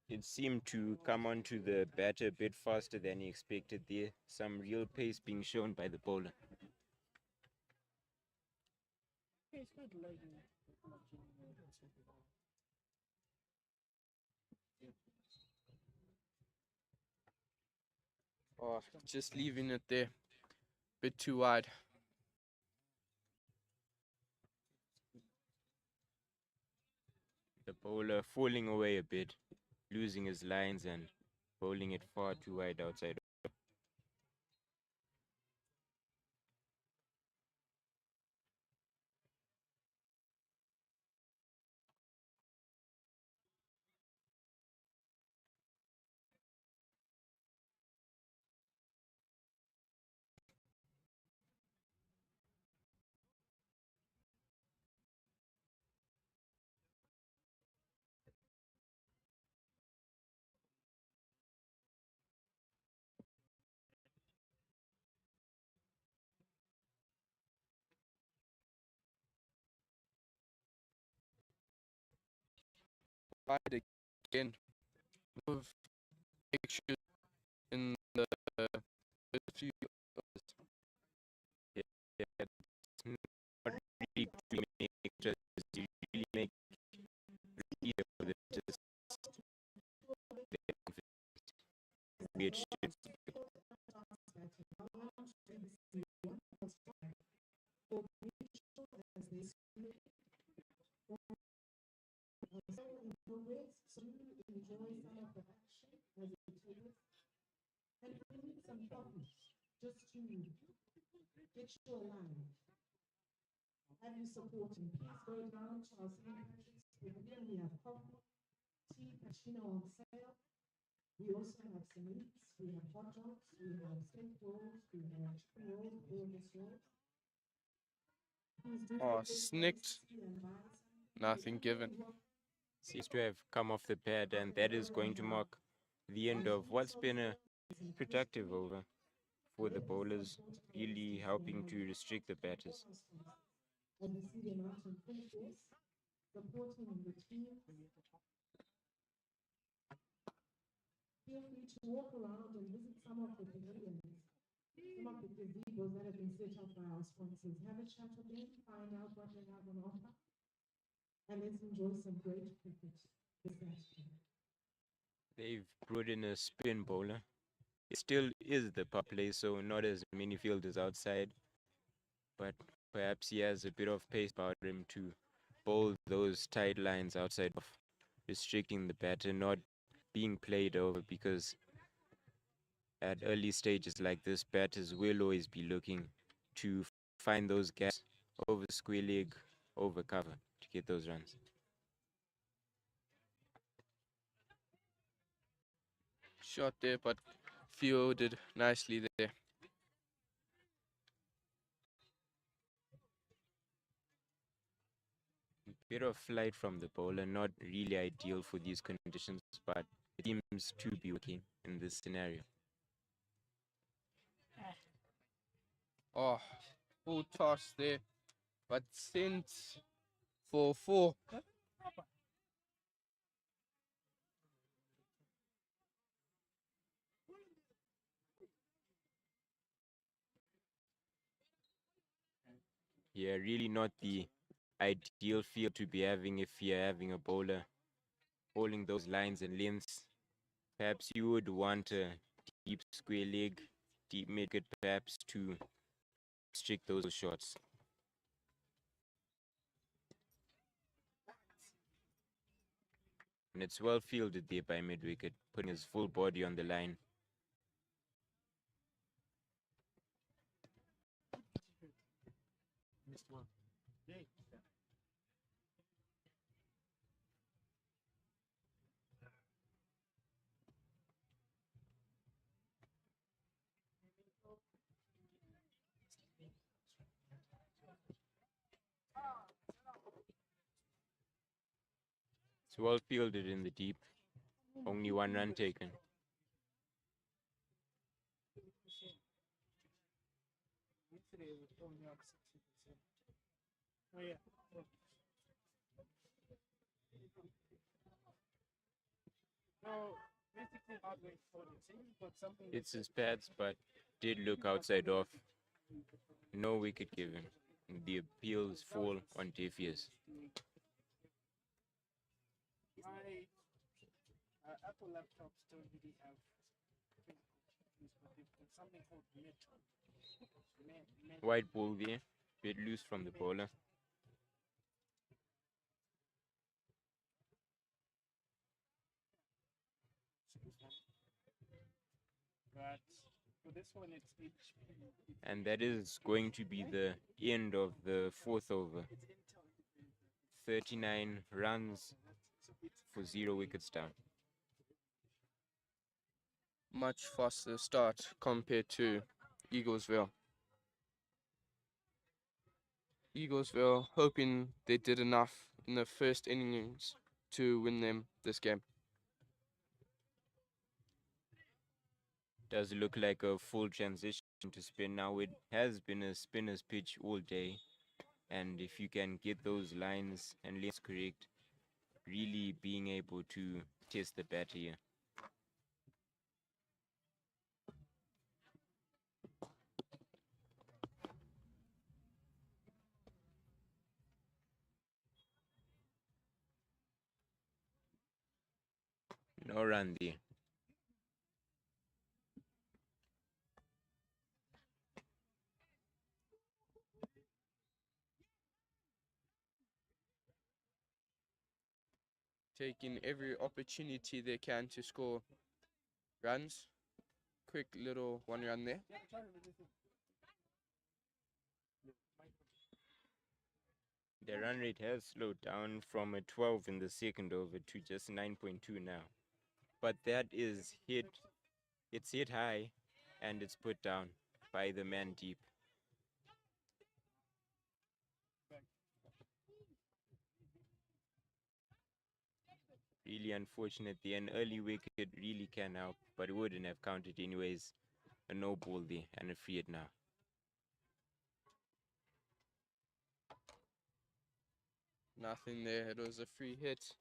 It seemed to come onto the batter a bit faster than he expected there. Some real pace being shown by the bowler. Oh, just leaving it there. Bit too wide. The bowler falling away a bit, losing his lines and bowling it far too wide outside. Wide again. Move extra in the first few overs. Yeah, it's not really to make extras. You really make really for the just which So enjoy some of the action as it is, and bring some problems just to get you aligned. Have you supporting? Please go down to our supermarkets. We have coffee, tea, cappuccino on sale. We also have some meats. We have hot dogs. We have steak rolls. We have chicken rolls, burgers rolls. Please do Oh, feel free to snicked. and buy some. Nothing given. seems to have come off the pad, and that is going to mark the end of what's been a productive over for the bowlers, really helping to restrict the batters. As we see the amount of focus, supporting the team. Feel free to walk around and visit some of the pavilions, some of the gazebos that have been set up by our sponsors. Have a chat with them, find out what they have on offer, and let's enjoy some great cricket this afternoon. They've brought in a spin bowler. It still is the power play, so not as many fielders outside, but perhaps he has a bit of pace about him to bowl those tight lines outside of restricting the batter, not being played over, because at early stages like this, batters will always be looking to find those gaps over square leg, over cover to get those runs. Shot there, but fielded nicely there. Bit of flight from the bowler, not really ideal for these conditions, but it seems to be working in this scenario. Oh, full toss there, but sent for 4. Yeah, really not the ideal field to be having if you're having a bowler bowling those lines and lengths. Perhaps you would want a deep square leg, deep mid-wicket perhaps to restrict those shots. And it's well fielded there by mid-wicket, putting his full body on the line. It's well fielded in the deep. Only 1 run taken. Oh yeah. No, basically not going for the team, but something. It's his pads, but did look outside off. No wicket given. The appeals fall on deaf ears. My Apple laptops don't really have fingerprints, but they've got something called mid. White ball there, bit loose from the bowler. But for this one, it's HP. And that is going to be the end of the 4th over. 39 runs for 0 wickets down. Much faster start compared to Eaglesville. Eaglesville hoping they did enough in the first innings to win them this game. Does look like a full transition to spin now. It has been a spinner's pitch all day. And if you can get those lines and lengths correct, really being able to test the batter here. No run there. Taking every opportunity they can to score runs. Quick little 1 run there. The run rate has slowed down from a 12 in the second over to just 9.2 now. But that is it's hit high and it's put down by the man deep. Really unfortunate there. An early wicket really can help, but it wouldn't have counted anyways. A no ball there and a free hit now. Nothing there. It was a free hit.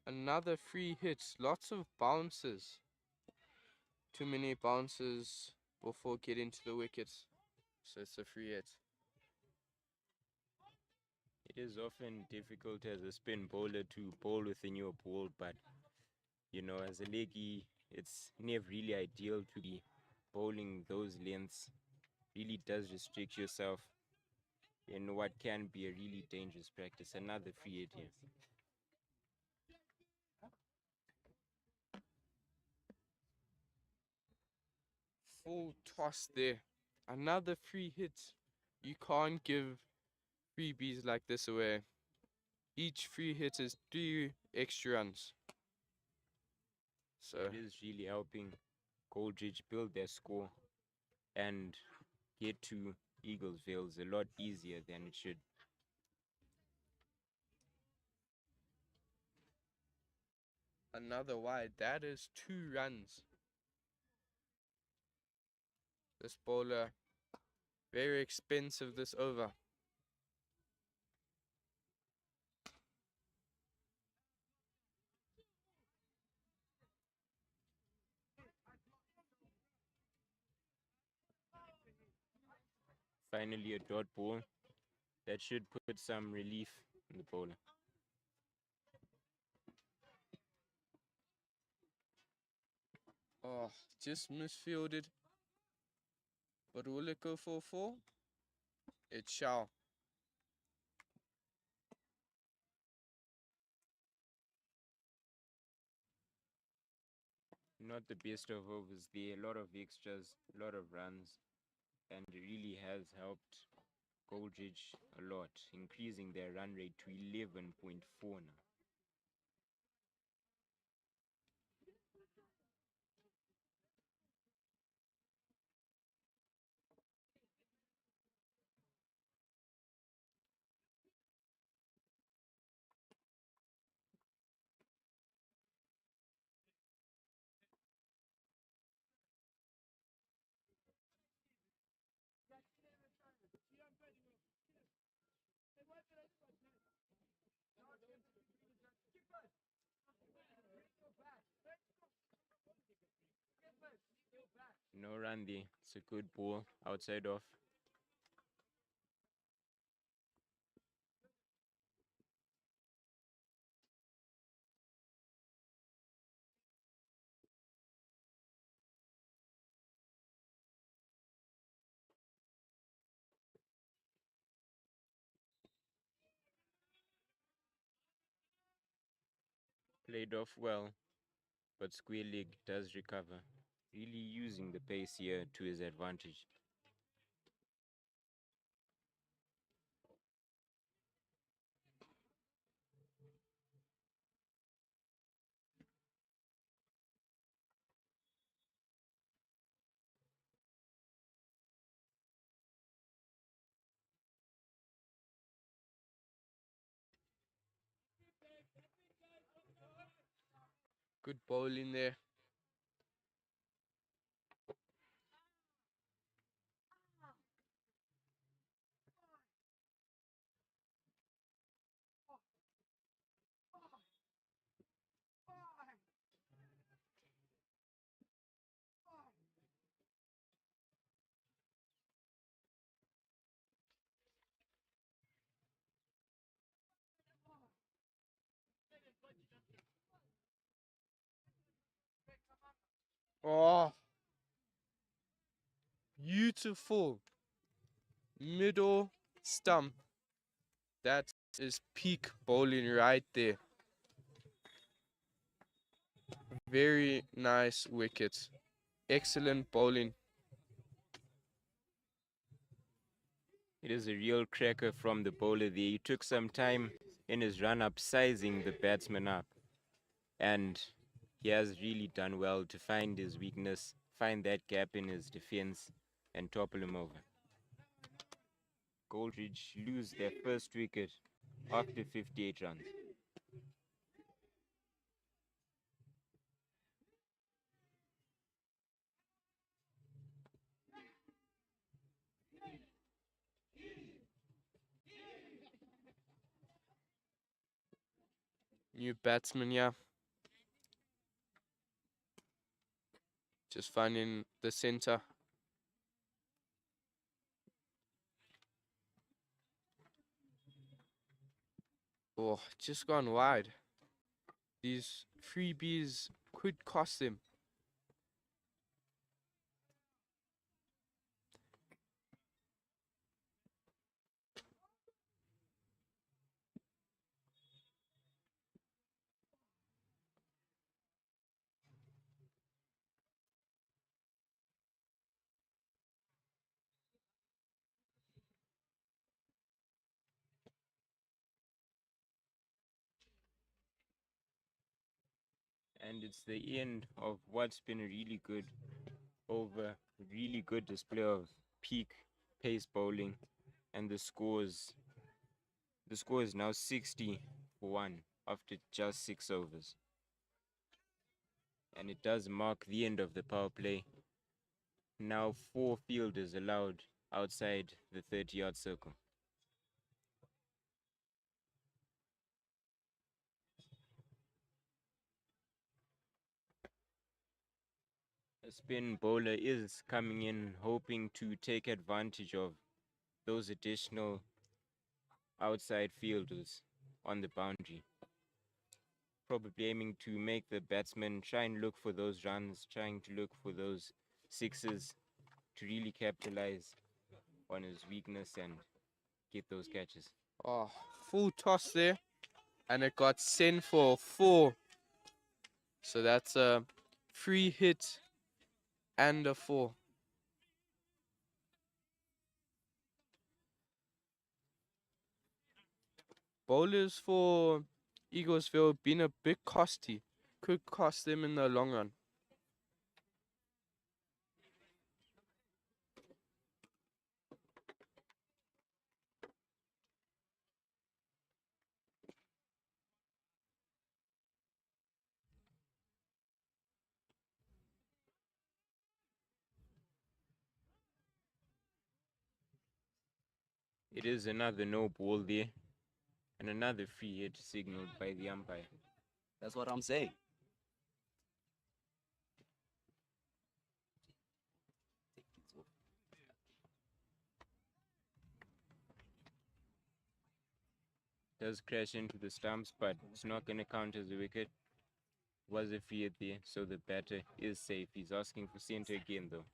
Another free hit. Lots of bounces. Too many bounces before getting to the wickets. So it's a free hit. It is often difficult as a spin bowler to bowl within your ball, but you know, as a leggy, it's never really ideal to be bowling those lengths. Really does restrict yourself in what can be a really dangerous practice. Another free hit here. Full toss there. Another free hit. You can't give freebies like this away. Each free hit is 3 extra runs. So It is really helping Goldridge build their score and get to Eaglesville's a lot easier than it should. Another wide. That is 2 runs. This bowler, very expensive this over. Finally, a dot ball that should put some relief in the bowler. Oh, just misfielded. But will it go for 4? It shall. Not the best of overs there, a lot of extras, a lot of runs, and it really has helped Goldridge a lot, increasing their run rate to 11.4 now. No run there. It's a good ball outside off. Played off well, but square leg does recover. Really using the pace here to his advantage. Good bowling there. Oh, beautiful. Middle stump. That is peak bowling right there. Very nice wicket. Excellent bowling. It is a real cracker from the bowler there. He took some time in his run-up sizing the batsman up. And he has really done well to find his weakness, find that gap in his defense, and topple him over. Goldridge lose their first wicket after 58 runs. New batsman, yeah. Just finding the center. Oh, just gone wide. These freebies could cost them. And it's the end of what's been a really good display of peak pace bowling, and the score is now 60-1 after just 6 overs. And it does mark the end of the power play. Now 4 fielders allowed outside the 30-yard circle. A spin bowler is coming in hoping to take advantage of those additional outside fielders on the boundary. Probably aiming to make the batsman try and look for those runs, trying to look for those sixes to really capitalize on his weakness and get those catches. Oh, full toss there. And it got sent for 4. So that's a free hit and a 4. Bowlers for Eaglesville been a bit costly. Could cost them in the long run. It is another no ball there, and another free hit signaled by the umpire. That's what I'm saying. Does crash into the stumps, but it's not going to count as a wicket. Was a free hit there, so the batter is safe. He's asking for centre again, though.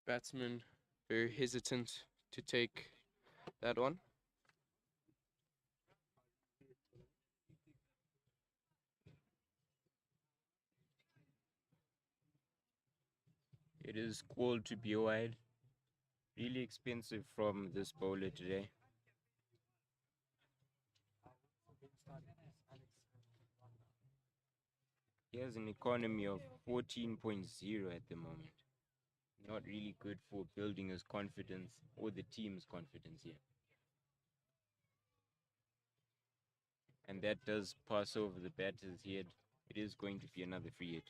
Batsman very hesitant to take that one. It is called to be wide. Really expensive from this bowler today. He has an economy of 14.0 at the moment. Not really good for building his confidence or the team's confidence here. And that does pass over the batter's head. It is going to be another free hit.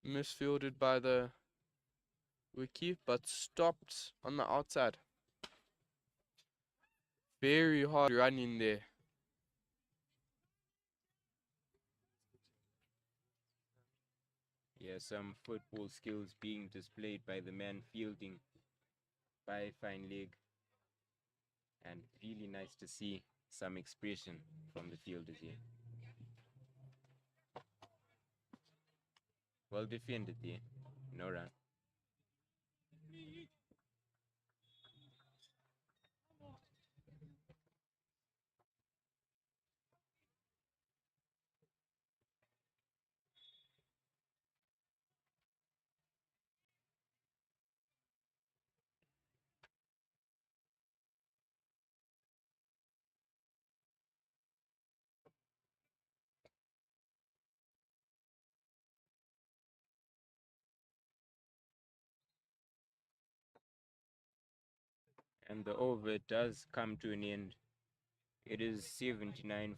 Misfielded by the wicket, but stopped on the outside. Very hard run in there. Yeah, some football skills being displayed by the man fielding by fine leg. And really nice to see some expression from the fielders here. Well defended there. No run. And the over does come to an end. It is 79-1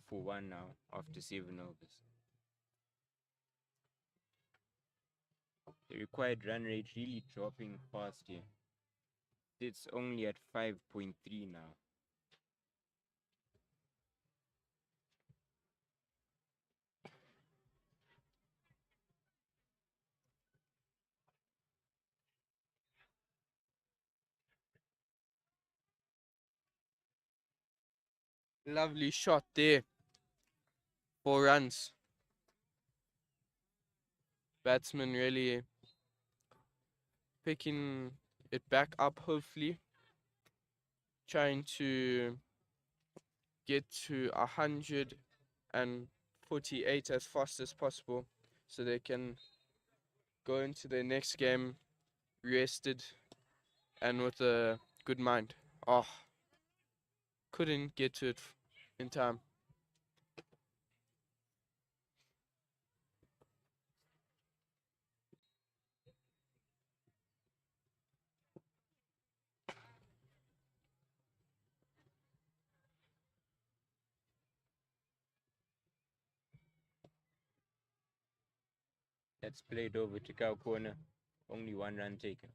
now after 7 overs. The required run rate really dropping fast here. It's only at 5.3 now. Lovely shot there. 4 runs. Batsman really picking it back up, hopefully. Trying to get to 148 as fast as possible so they can go into their next game rested and with a good mind. Oh, couldn't get to it in time. That's played over to cow corner. Only 1 run taken.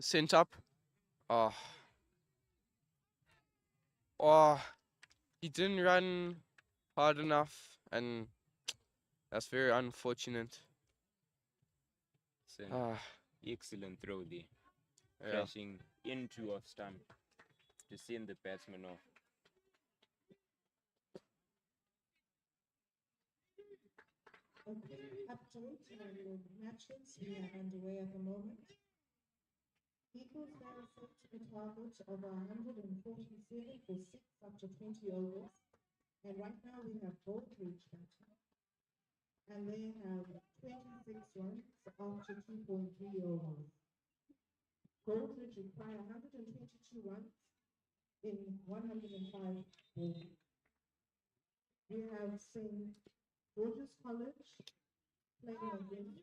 Sent up. Oh. Oh. He didn't run hard enough, and that's very unfortunate. It's an Ah, excellent throw there. yeah. Crashing into off stump to send the batsman off. A quick update on the matches we have underway at the moment. Eagles now set to the target of 147 for 6 after 20 overs. And right now we have both reached that. And they have 26 runs after 2.3 overs. Goldridge require 122 runs in 105 balls. We have St. George's College playing against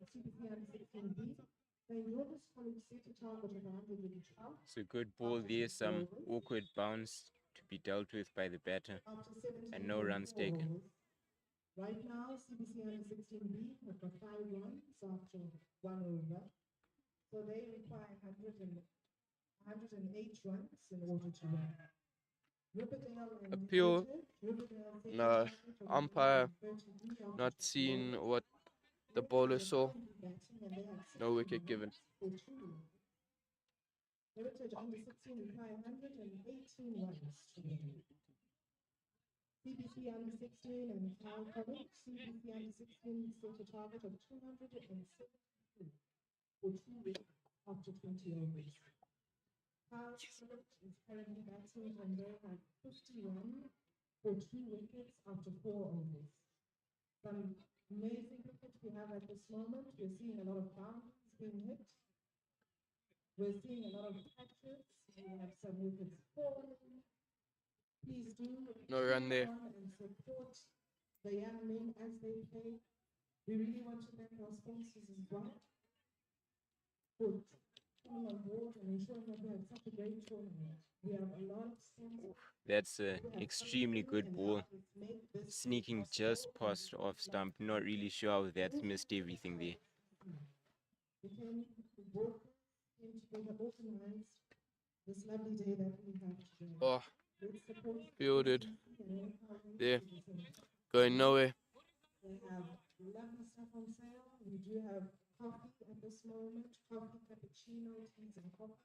Cbc U16 B. St. George's College set a target of 112 It's a good ball there, some awkward bounce to be dealt with by the batter, after and no runs 17.4 taken. overs. Right now, Cbc U16B have got 5 runs after 1 over. So they require 108 runs in order to win. Appeal. No, umpire not seeing what the bowler saw. No wicket given. Heritage under 16 require 118 runs to win. CBC under 16 and Town College, CBC under 16 set a target of 272 for 2 wickets after 20 overs. Town College is currently batting and they have 51 for 2 wickets after 4 overs. Some amazing cricket we have at this moment. We're seeing a lot of boundaries being hit. We're seeing a lot of catches. We have some wickets falling. Please do No run there. and support the young men as they play. We really want to thank our sponsors as well for coming on board and ensuring that we have such a great tournament. We have a lot of sponsors. That's an extremely good ball. Sneaking just past off stump. Not really sure how that's missed everything there. We came together, organized this lovely day that we have today. Oh, Let's support fielded. and There. Going nowhere. They have lovely stuff on sale. We do have coffee at this moment, coffee, cappuccino, teas, and coffee.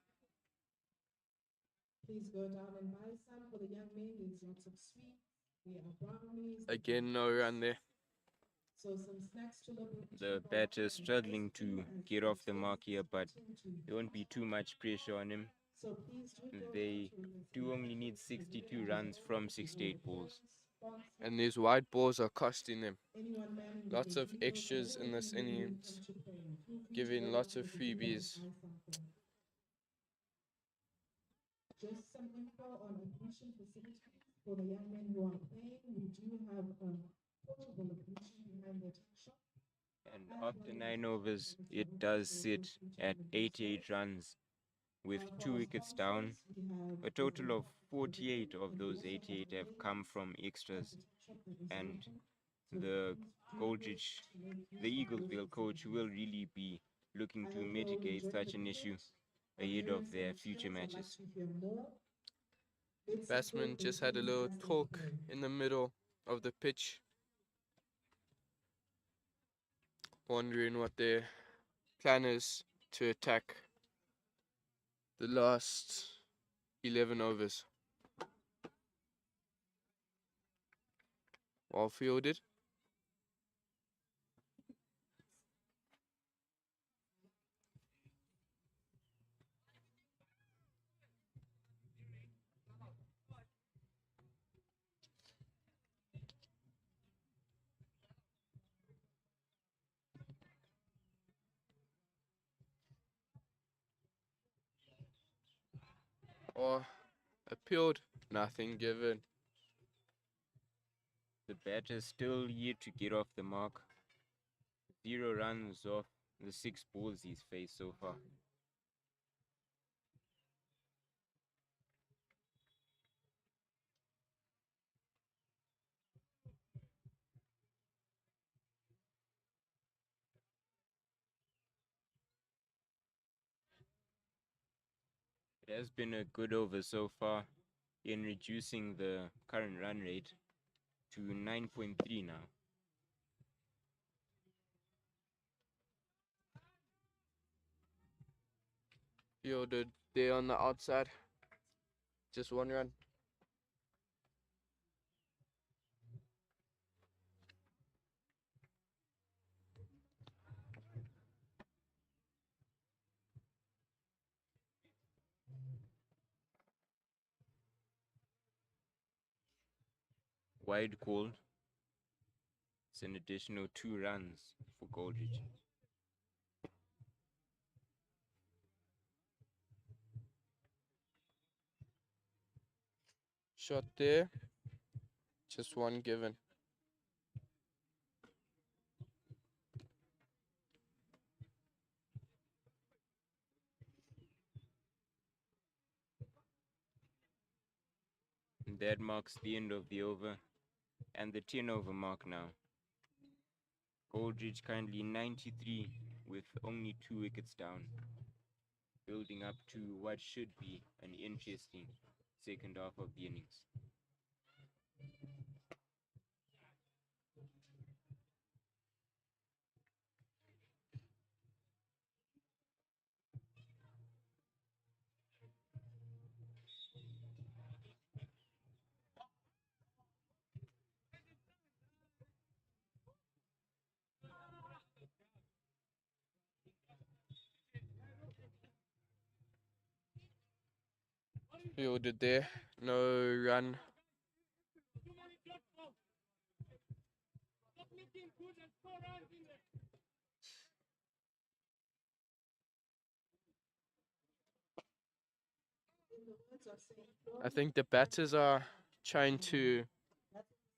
Please go down and buy some for the young men. There's lots of sweets. We have brownies. Again, no run there. So some snacks to look at. The batter struggling to get off the mark here, but there won't be too much pressure on him. So please do go They down to do only need 62 runs from 68 balls. And these wide balls are costing them. anyone manning the Lots of field extras or in this anyone innings, come to play. Feel free to giving go lots down of to the field and freebies. buy something. Just some info on admission facilities for the young men who are playing. We do have a portable admission behind the tech shop. And after 9 overs, it does sit at 88 runs with 2 wickets down. A total of 48 of those 88 have come from extras, and the Goldridge, the Eaglesville coach will really be looking to mitigate such an issue ahead of their future matches. To hear more Batsman just had a little talk in the middle of the pitch, wondering what their plan is to attack the last 11 overs. Well fielded. Or appealed, nothing given. The batter still yet to get off the mark. 0 runs off the 6 balls he's faced so far. It has been a good over so far in reducing the current run rate to 9.3 now. Fielded there on the outside. Just 1 run. Wide called. It's an additional 2 runs for Goldridge. Shot there. Just 1 given. And that marks the end of the over and the 10 over mark now. Goldridge currently 93 with only 2 wickets down, building up to what should be an interesting second half of the innings. Fielded there. No run. I think the batters are trying to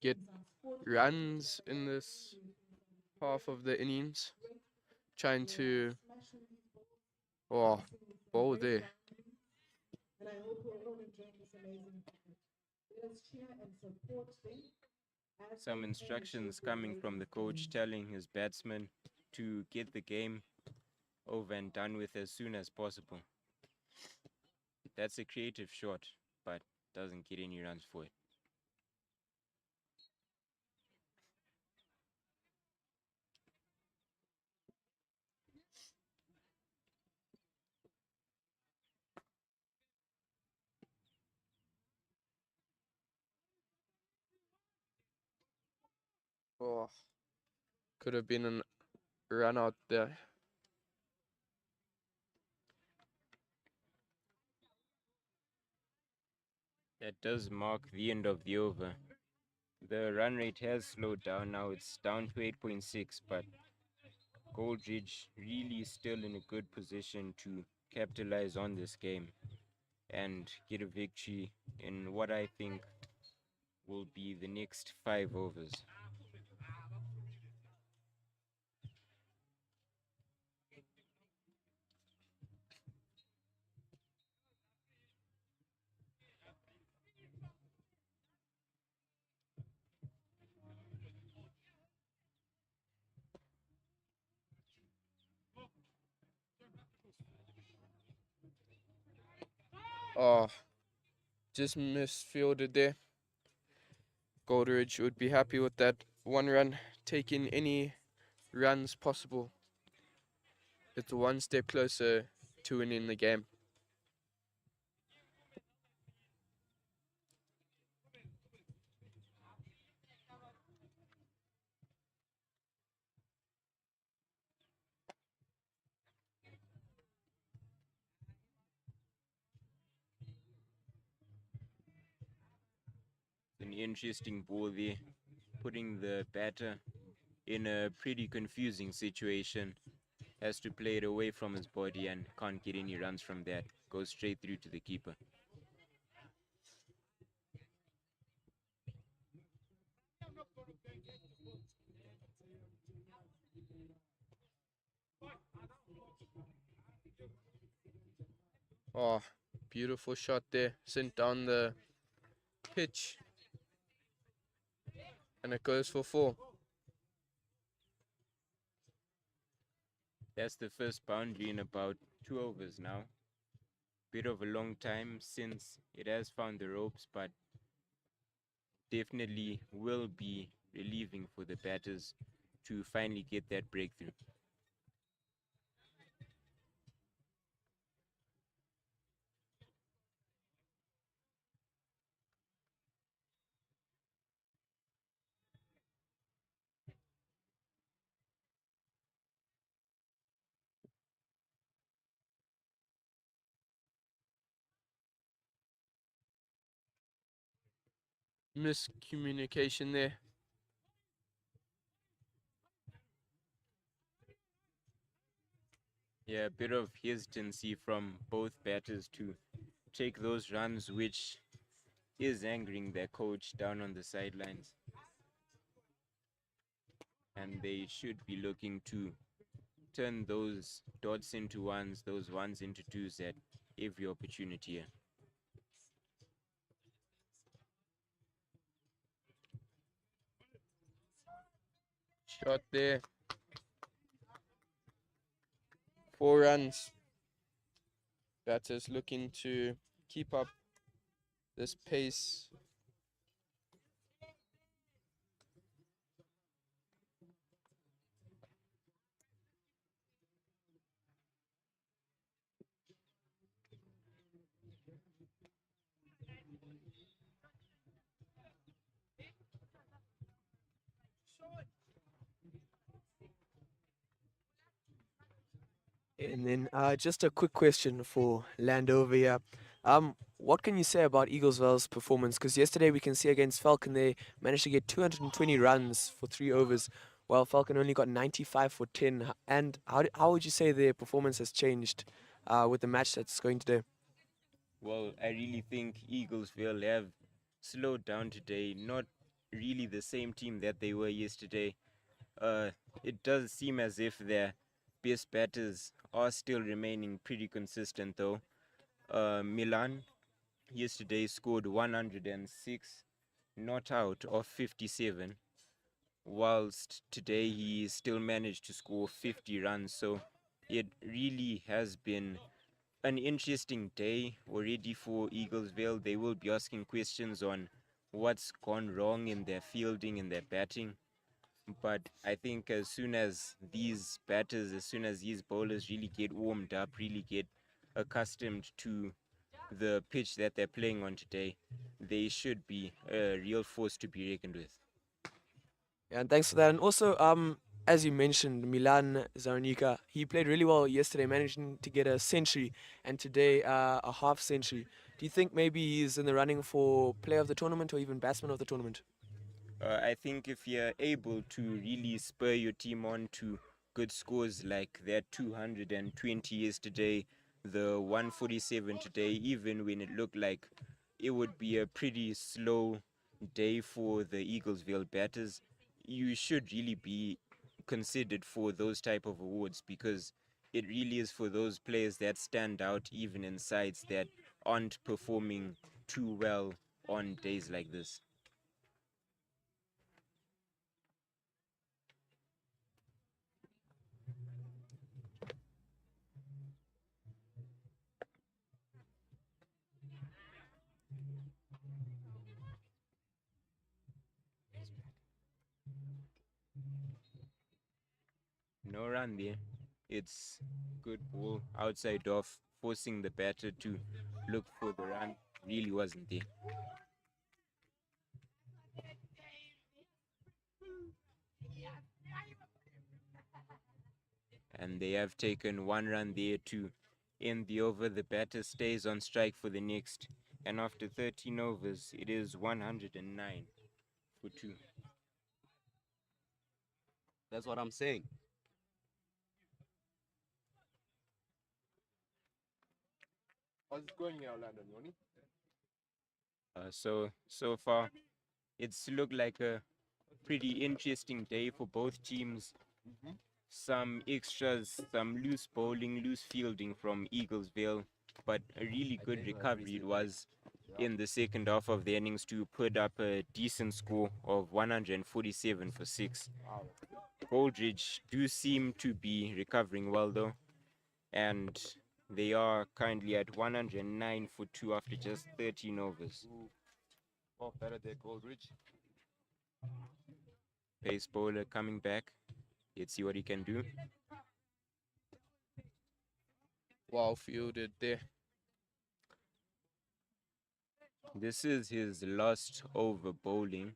get runs in this half of the innings. Trying to bowl there. And I hope we're all enjoying this amazing moment. Let us cheer and support them. Some instructions coming from the coach telling his batsmen to get the game over and done with as soon as possible. That's a creative shot, but doesn't get any runs for it. Could have been a run out there. That does mark the end of the over. The run rate has slowed down now. It's down to 8.6, but Goldridge really still in a good position to capitalize on this game and get a victory in what I think will be the next 5 overs. just misfielded there. Goldridge would be happy with that 1 run, taking any runs possible. It's one step closer to winning the game. An interesting ball there, putting the batter in a pretty confusing situation. Has to play it away from his body and can't get any runs from that. Goes straight through to the keeper. Oh, beautiful shot there. Sent down the pitch. And it goes for 4. That's the first boundary in about 2 overs now. Bit of a long time since it has found the ropes, but definitely will be relieving for the batters to finally get that breakthrough. Miscommunication there. Yeah, a bit of hesitancy from both batters to take those runs, which is angering their coach down on the sidelines. And they should be looking to turn those dots into ones, those ones into twos at every opportunity here. Shot there. 4 runs. Batters looking to keep up this pace. And then just a quick question for Landover here. What can you say about Eaglesville's performance? Because yesterday we can see against Falcon they managed to get 220 runs for 3 overs, while Falcon only got 95 for 10. And how would you say their performance has changed with the match that's going today? Well, I really think Eaglesville have slowed down today. Not really the same team that they were yesterday. It does seem as if their best batters are still remaining pretty consistent though. Milan yesterday scored 106, not out of 57, whilst today he still managed to score 50 runs. So it really has been an interesting day already for Eaglesville. They will be asking questions on what's gone wrong in their fielding and their batting. But I think as soon as these batters, as soon as these bowlers really get warmed up, really get accustomed to the pitch that they're playing on today, they should be a real force to be reckoned with. Yeah, and thanks for that. And also, as you mentioned, Milan Zarnika, he played really well yesterday, managing to get a century, and today a half century. Do you think maybe he's in the running for player of the tournament or even batsman of the tournament? I think if you're able to really spur your team on to good scores like that 220 yesterday, the 147 today, even when it looked like it would be a pretty slow day for the Eaglesville batters, you should really be considered for those type of awards because it really is for those players that stand out even in sides that aren't performing too well on days like this. No run there. It's good ball outside off, forcing the batter to look for the run. Really wasn't there. And they have taken one run there to end the over. The batter stays on strike for the next. And after 13 overs, it is 109 for 2. That's what I'm saying. How's it going here, Orlando, Noni? So far, it's looked like a pretty interesting day for both teams. Some extras, some loose bowling, loose fielding from Eaglesville, but a really good recovery it was in the second half of the innings to put up a decent score of 147 for 6. Goldridge do seem to be recovering well though, and they are currently at 109 for 2 after just 13 overs. Oh, better than Goldridge. Pace bowler coming back. Let's see what he can do. Well fielded there. This is his last over bowling,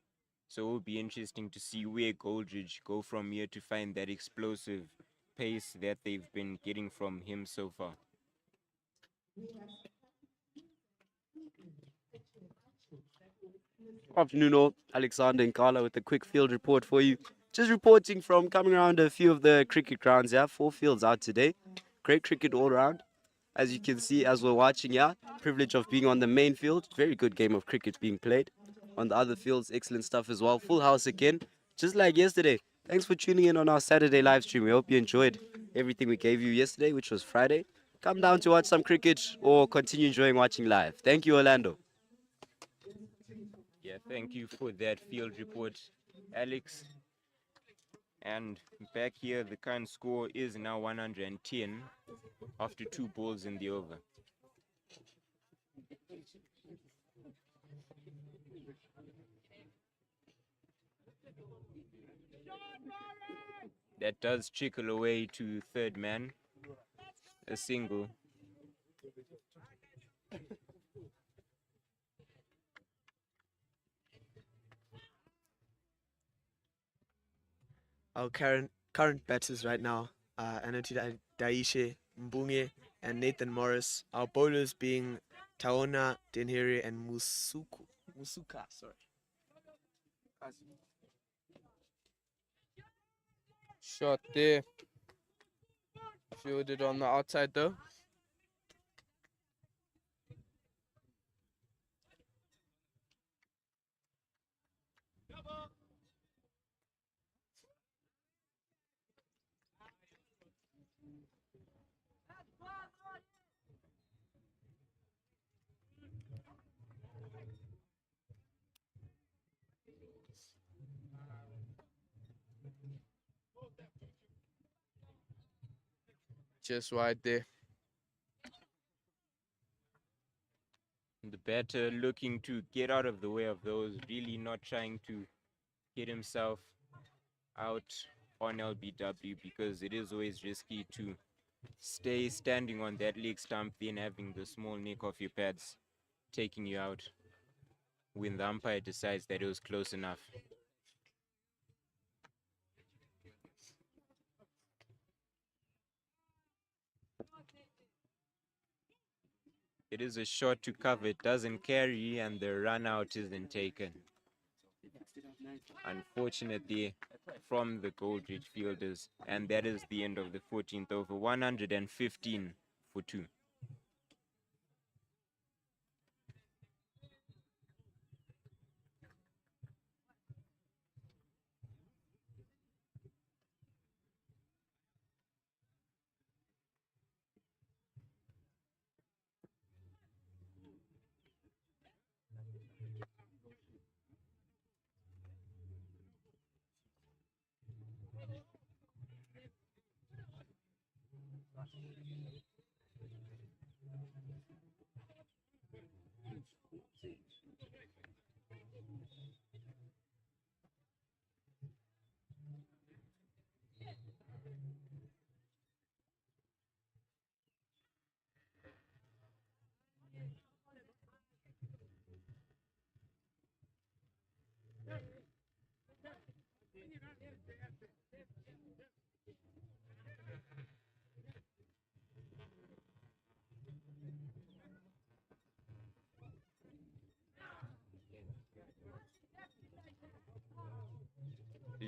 so it will be interesting to see where Goldridge go from here to find that explosive pace that they've been getting from him so far. Afternoon all, Alexander and Carla with a quick field report for you. Just reporting from coming around a few of the cricket grounds here. 4 fields out today. Great cricket all around. As you can see, as we're watching here, privilege of being on the main field. Very good game of cricket being played. On the other fields, excellent stuff as well. Full house again, just like yesterday. Thanks for tuning in on our Saturday live stream. We hope you enjoyed everything we gave you yesterday, which was Friday. Come down to watch some cricket or continue enjoying watching live. Thank you, Orlando. Yeah, thank you for that field report, Alex. And back here, the current score is now 110 after 2 balls in the over. That does trickle away to third man, a single. Our current batters right now, Anoti Daishe, Mbunge, and Nathan Morris. Our bowlers being Taona, Denhere, and Musuka. Sorry. Shot there. Fielded on the outside though. Just wide there. The batter looking to get out of the way of those, really not trying to get himself out on LBW because it is always risky to stay standing on that leg stump, then having the small nick off your pads taking you out when the umpire decides that it was close enough. It is a shot to cover, it doesn't carry, and the run out isn't taken. Unfortunately, from the Goldridge fielders, and that is the end of the 14th over. 115 for 2.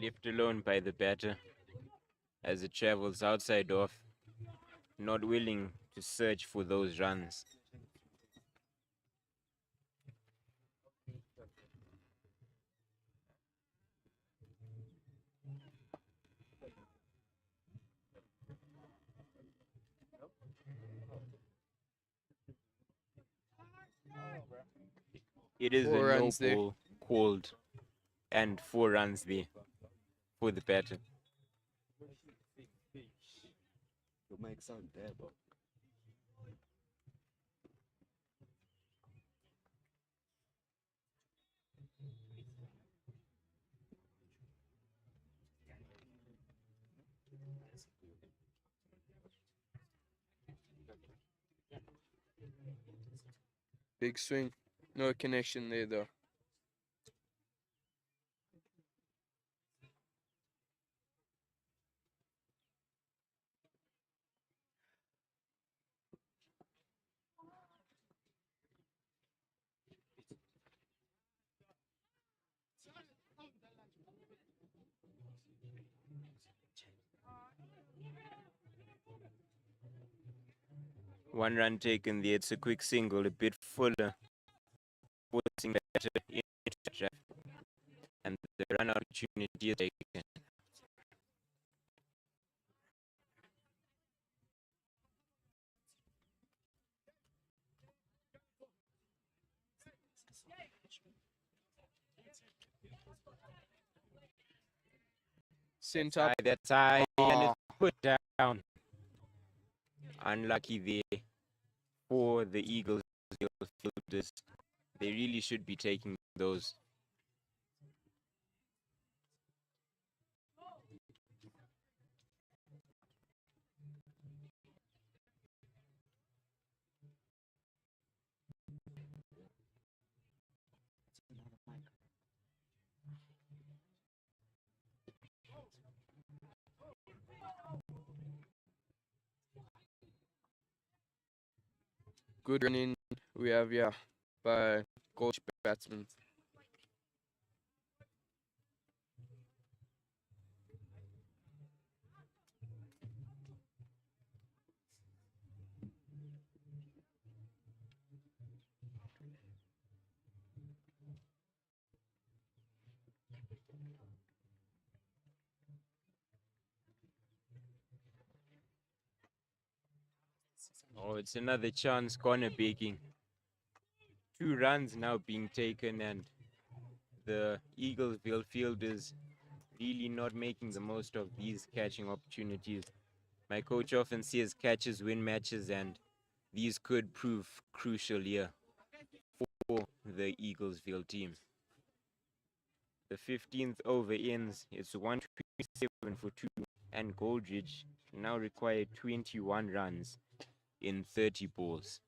Left alone by the batter as it travels outside off, not willing to search for those runs. It is a 4 no runs there. ball called and 4 runs there for the batter. Your mic sound bad, bro. Big swing. No connection there though. One run taken there. It's a quick single, a bit fuller, forcing the batter into the trap, and the run opportunity is taken. Sent up. That's high, and Oh. it's put down. Unlucky there for the Eagles fielders. They really should be taking those. Good running we have, yeah, by coach batsman. Oh, it's another chance corner begging. 2 runs now being taken, and the Eaglesville fielders really not making the most of these catching opportunities. My coach often says catches win matches, and these could prove crucial here for the Eaglesville team. The 15th over ends. It's 127 for 2, and Goldridge now required 21 runs in 30 balls.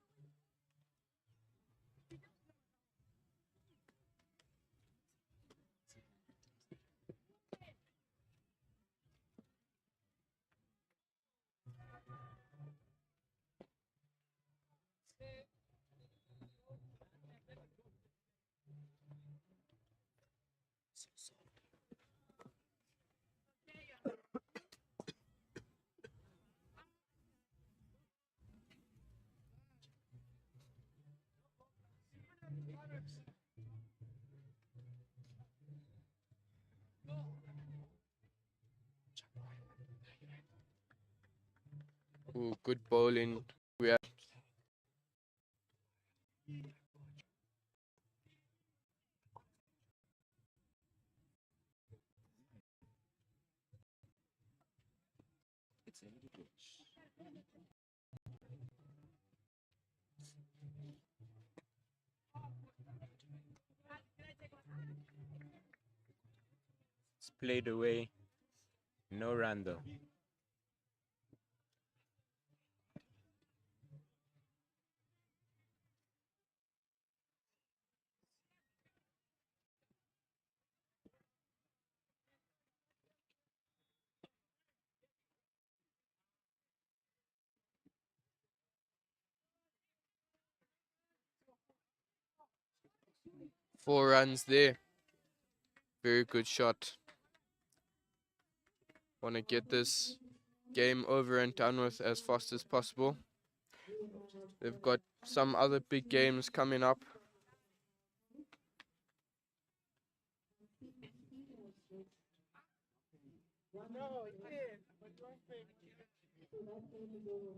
Ooh, good bowling we have. It's played away. No run though. Four runs there. Very good shot. Want to get this game over and done with as fast as possible. They've got some other big games coming up. No, it did. But don't pay. So that game is over.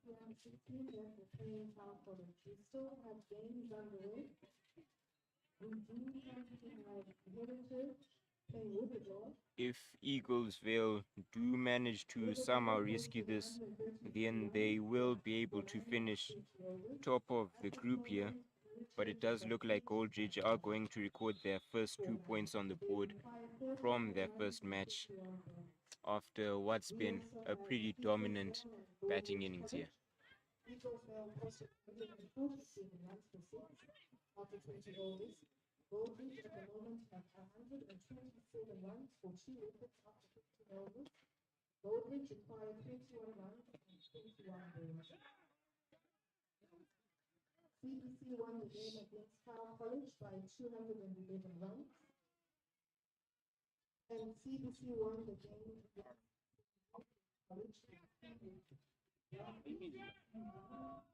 U16 left the playing town college. We still have games underway. We do currently have Heritage playing Riverdoor. If Eaglesville do manage to somehow rescue this, then they will be able to finish top of the group here. But it does look like Goldridge are going to record their first 2 points on the board from their first match after what's been a pretty dominant batting innings here. Eaglesville posted 147 runs for six after 20 overs. Goldridge at the moment have 127 runs for 2 wickets after 15 overs. Goldridge required 21 runs and 21 balls. Cbc won the game against Cal College by 211 runs. And Cbc won the game against College.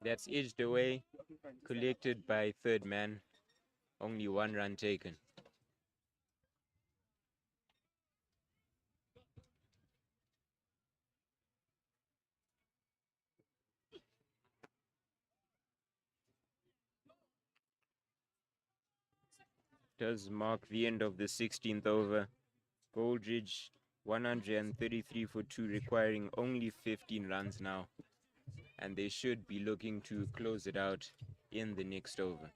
That's edged away, collected by third man, only 1 run taken. Does mark the end of the 16th over. Goldridge 133 for 2, requiring only 15 runs now. And they should be looking to close it out in the next over.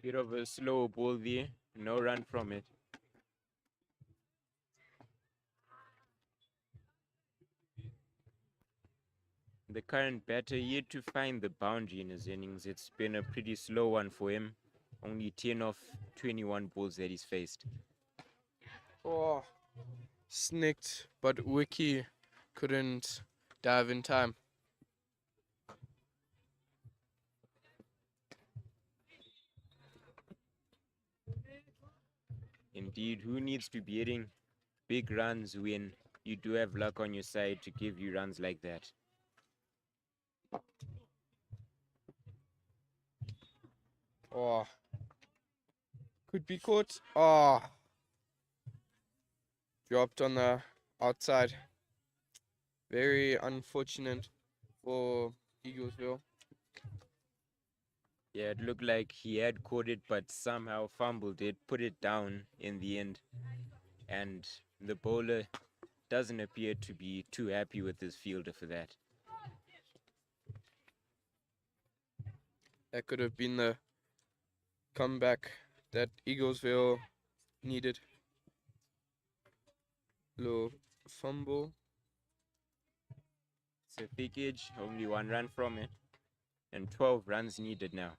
Bit of a slow ball there, no run from it. The current batter yet to find the boundary in his innings. It's been a pretty slow one for him. Only 10 of 21 balls that he's faced. Oh, snicked, but Wiki couldn't dive in time. Indeed, who needs to be hitting big runs when you do have luck on your side to give you runs like that? Oh, could be caught. Oh, dropped on the outside. Very unfortunate for Eaglesville. Yeah, it looked like he had caught it, but somehow fumbled it, put it down in the end. And the bowler doesn't appear to be too happy with his fielder for that. That could have been the comeback that Eaglesville needed. Little fumble. It's a big edge, only 1 run from it, and 12 runs needed now.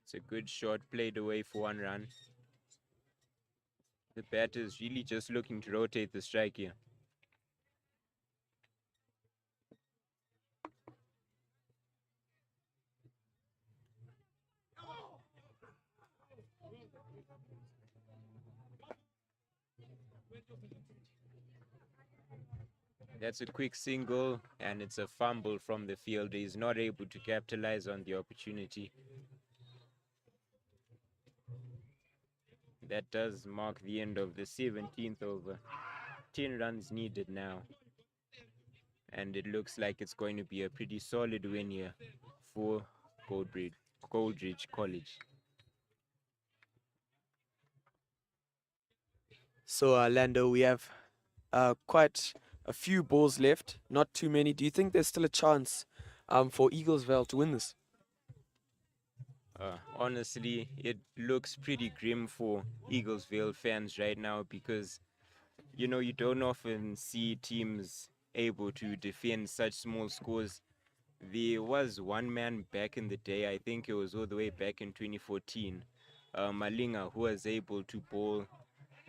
It's a good shot played away for 1 run. The batter's really just looking to rotate the strike here. That's a quick single, and it's a fumble from the fielder. He's not able to capitalize on the opportunity. That does mark the end of the 17th over. 10 runs needed now. And it looks like it's going to be a pretty solid win here for Goldridge College. So, Lando, we have quite a few balls left, not too many. Do you think there's still a chance for Eaglesville to win this? Honestly, it looks pretty grim for Eaglesville fans right now because, you know, you don't often see teams able to defend such small scores. There was one man back in the day, I think it was all the way back in 2014, Malinga, who was able to bowl,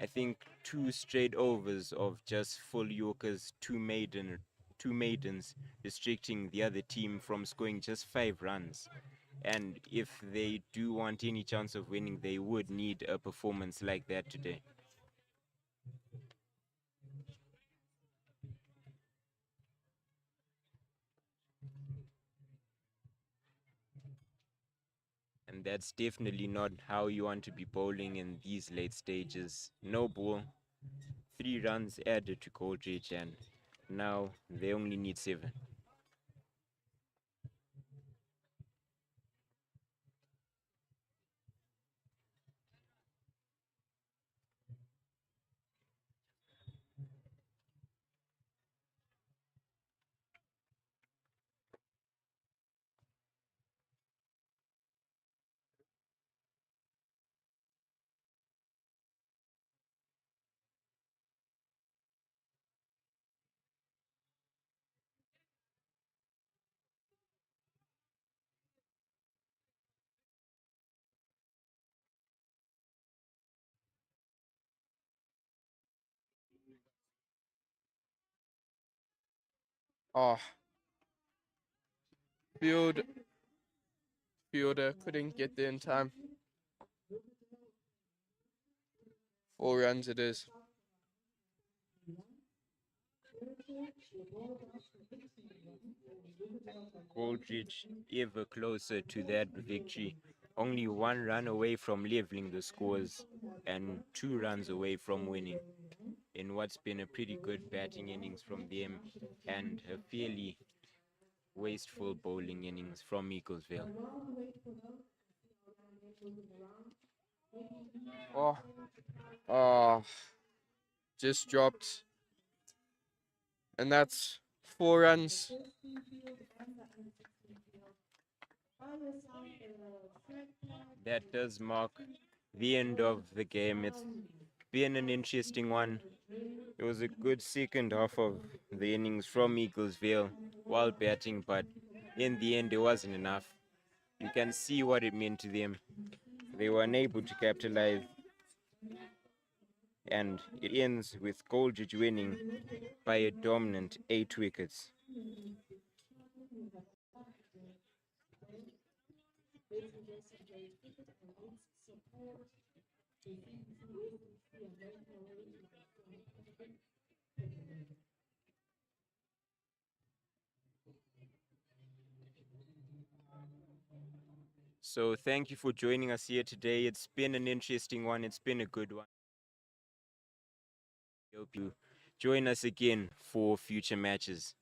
I think, 2 straight overs of just full Yorkers, two maidens, restricting the other team from scoring just 5 runs. And if they do want any chance of winning, they would need a performance like that today. And that's definitely not how you want to be bowling in these late stages. No ball, 3 runs added to Goldridge, and now they only need 7. Oh, fielder couldn't get there in time. 4 runs it is. Goldridge ever closer to that victory. Only 1 run away from leveling the scores and 2 runs away from winning in what's been a pretty good batting innings from them and a fairly wasteful bowling innings from Eaglesville. Oh, oh, just dropped. And that's 4 runs. That does mark the end of the game. It's been an interesting one. It was a good second half of the innings from Eaglesville while batting, but in the end, it wasn't enough. You can see what it meant to them. They were unable to capitalize, and it ends with Goldridge winning by a dominant 8 wickets. So thank you for joining us here today. It's been an interesting one. It's been a good one. I hope you join us again for future matches.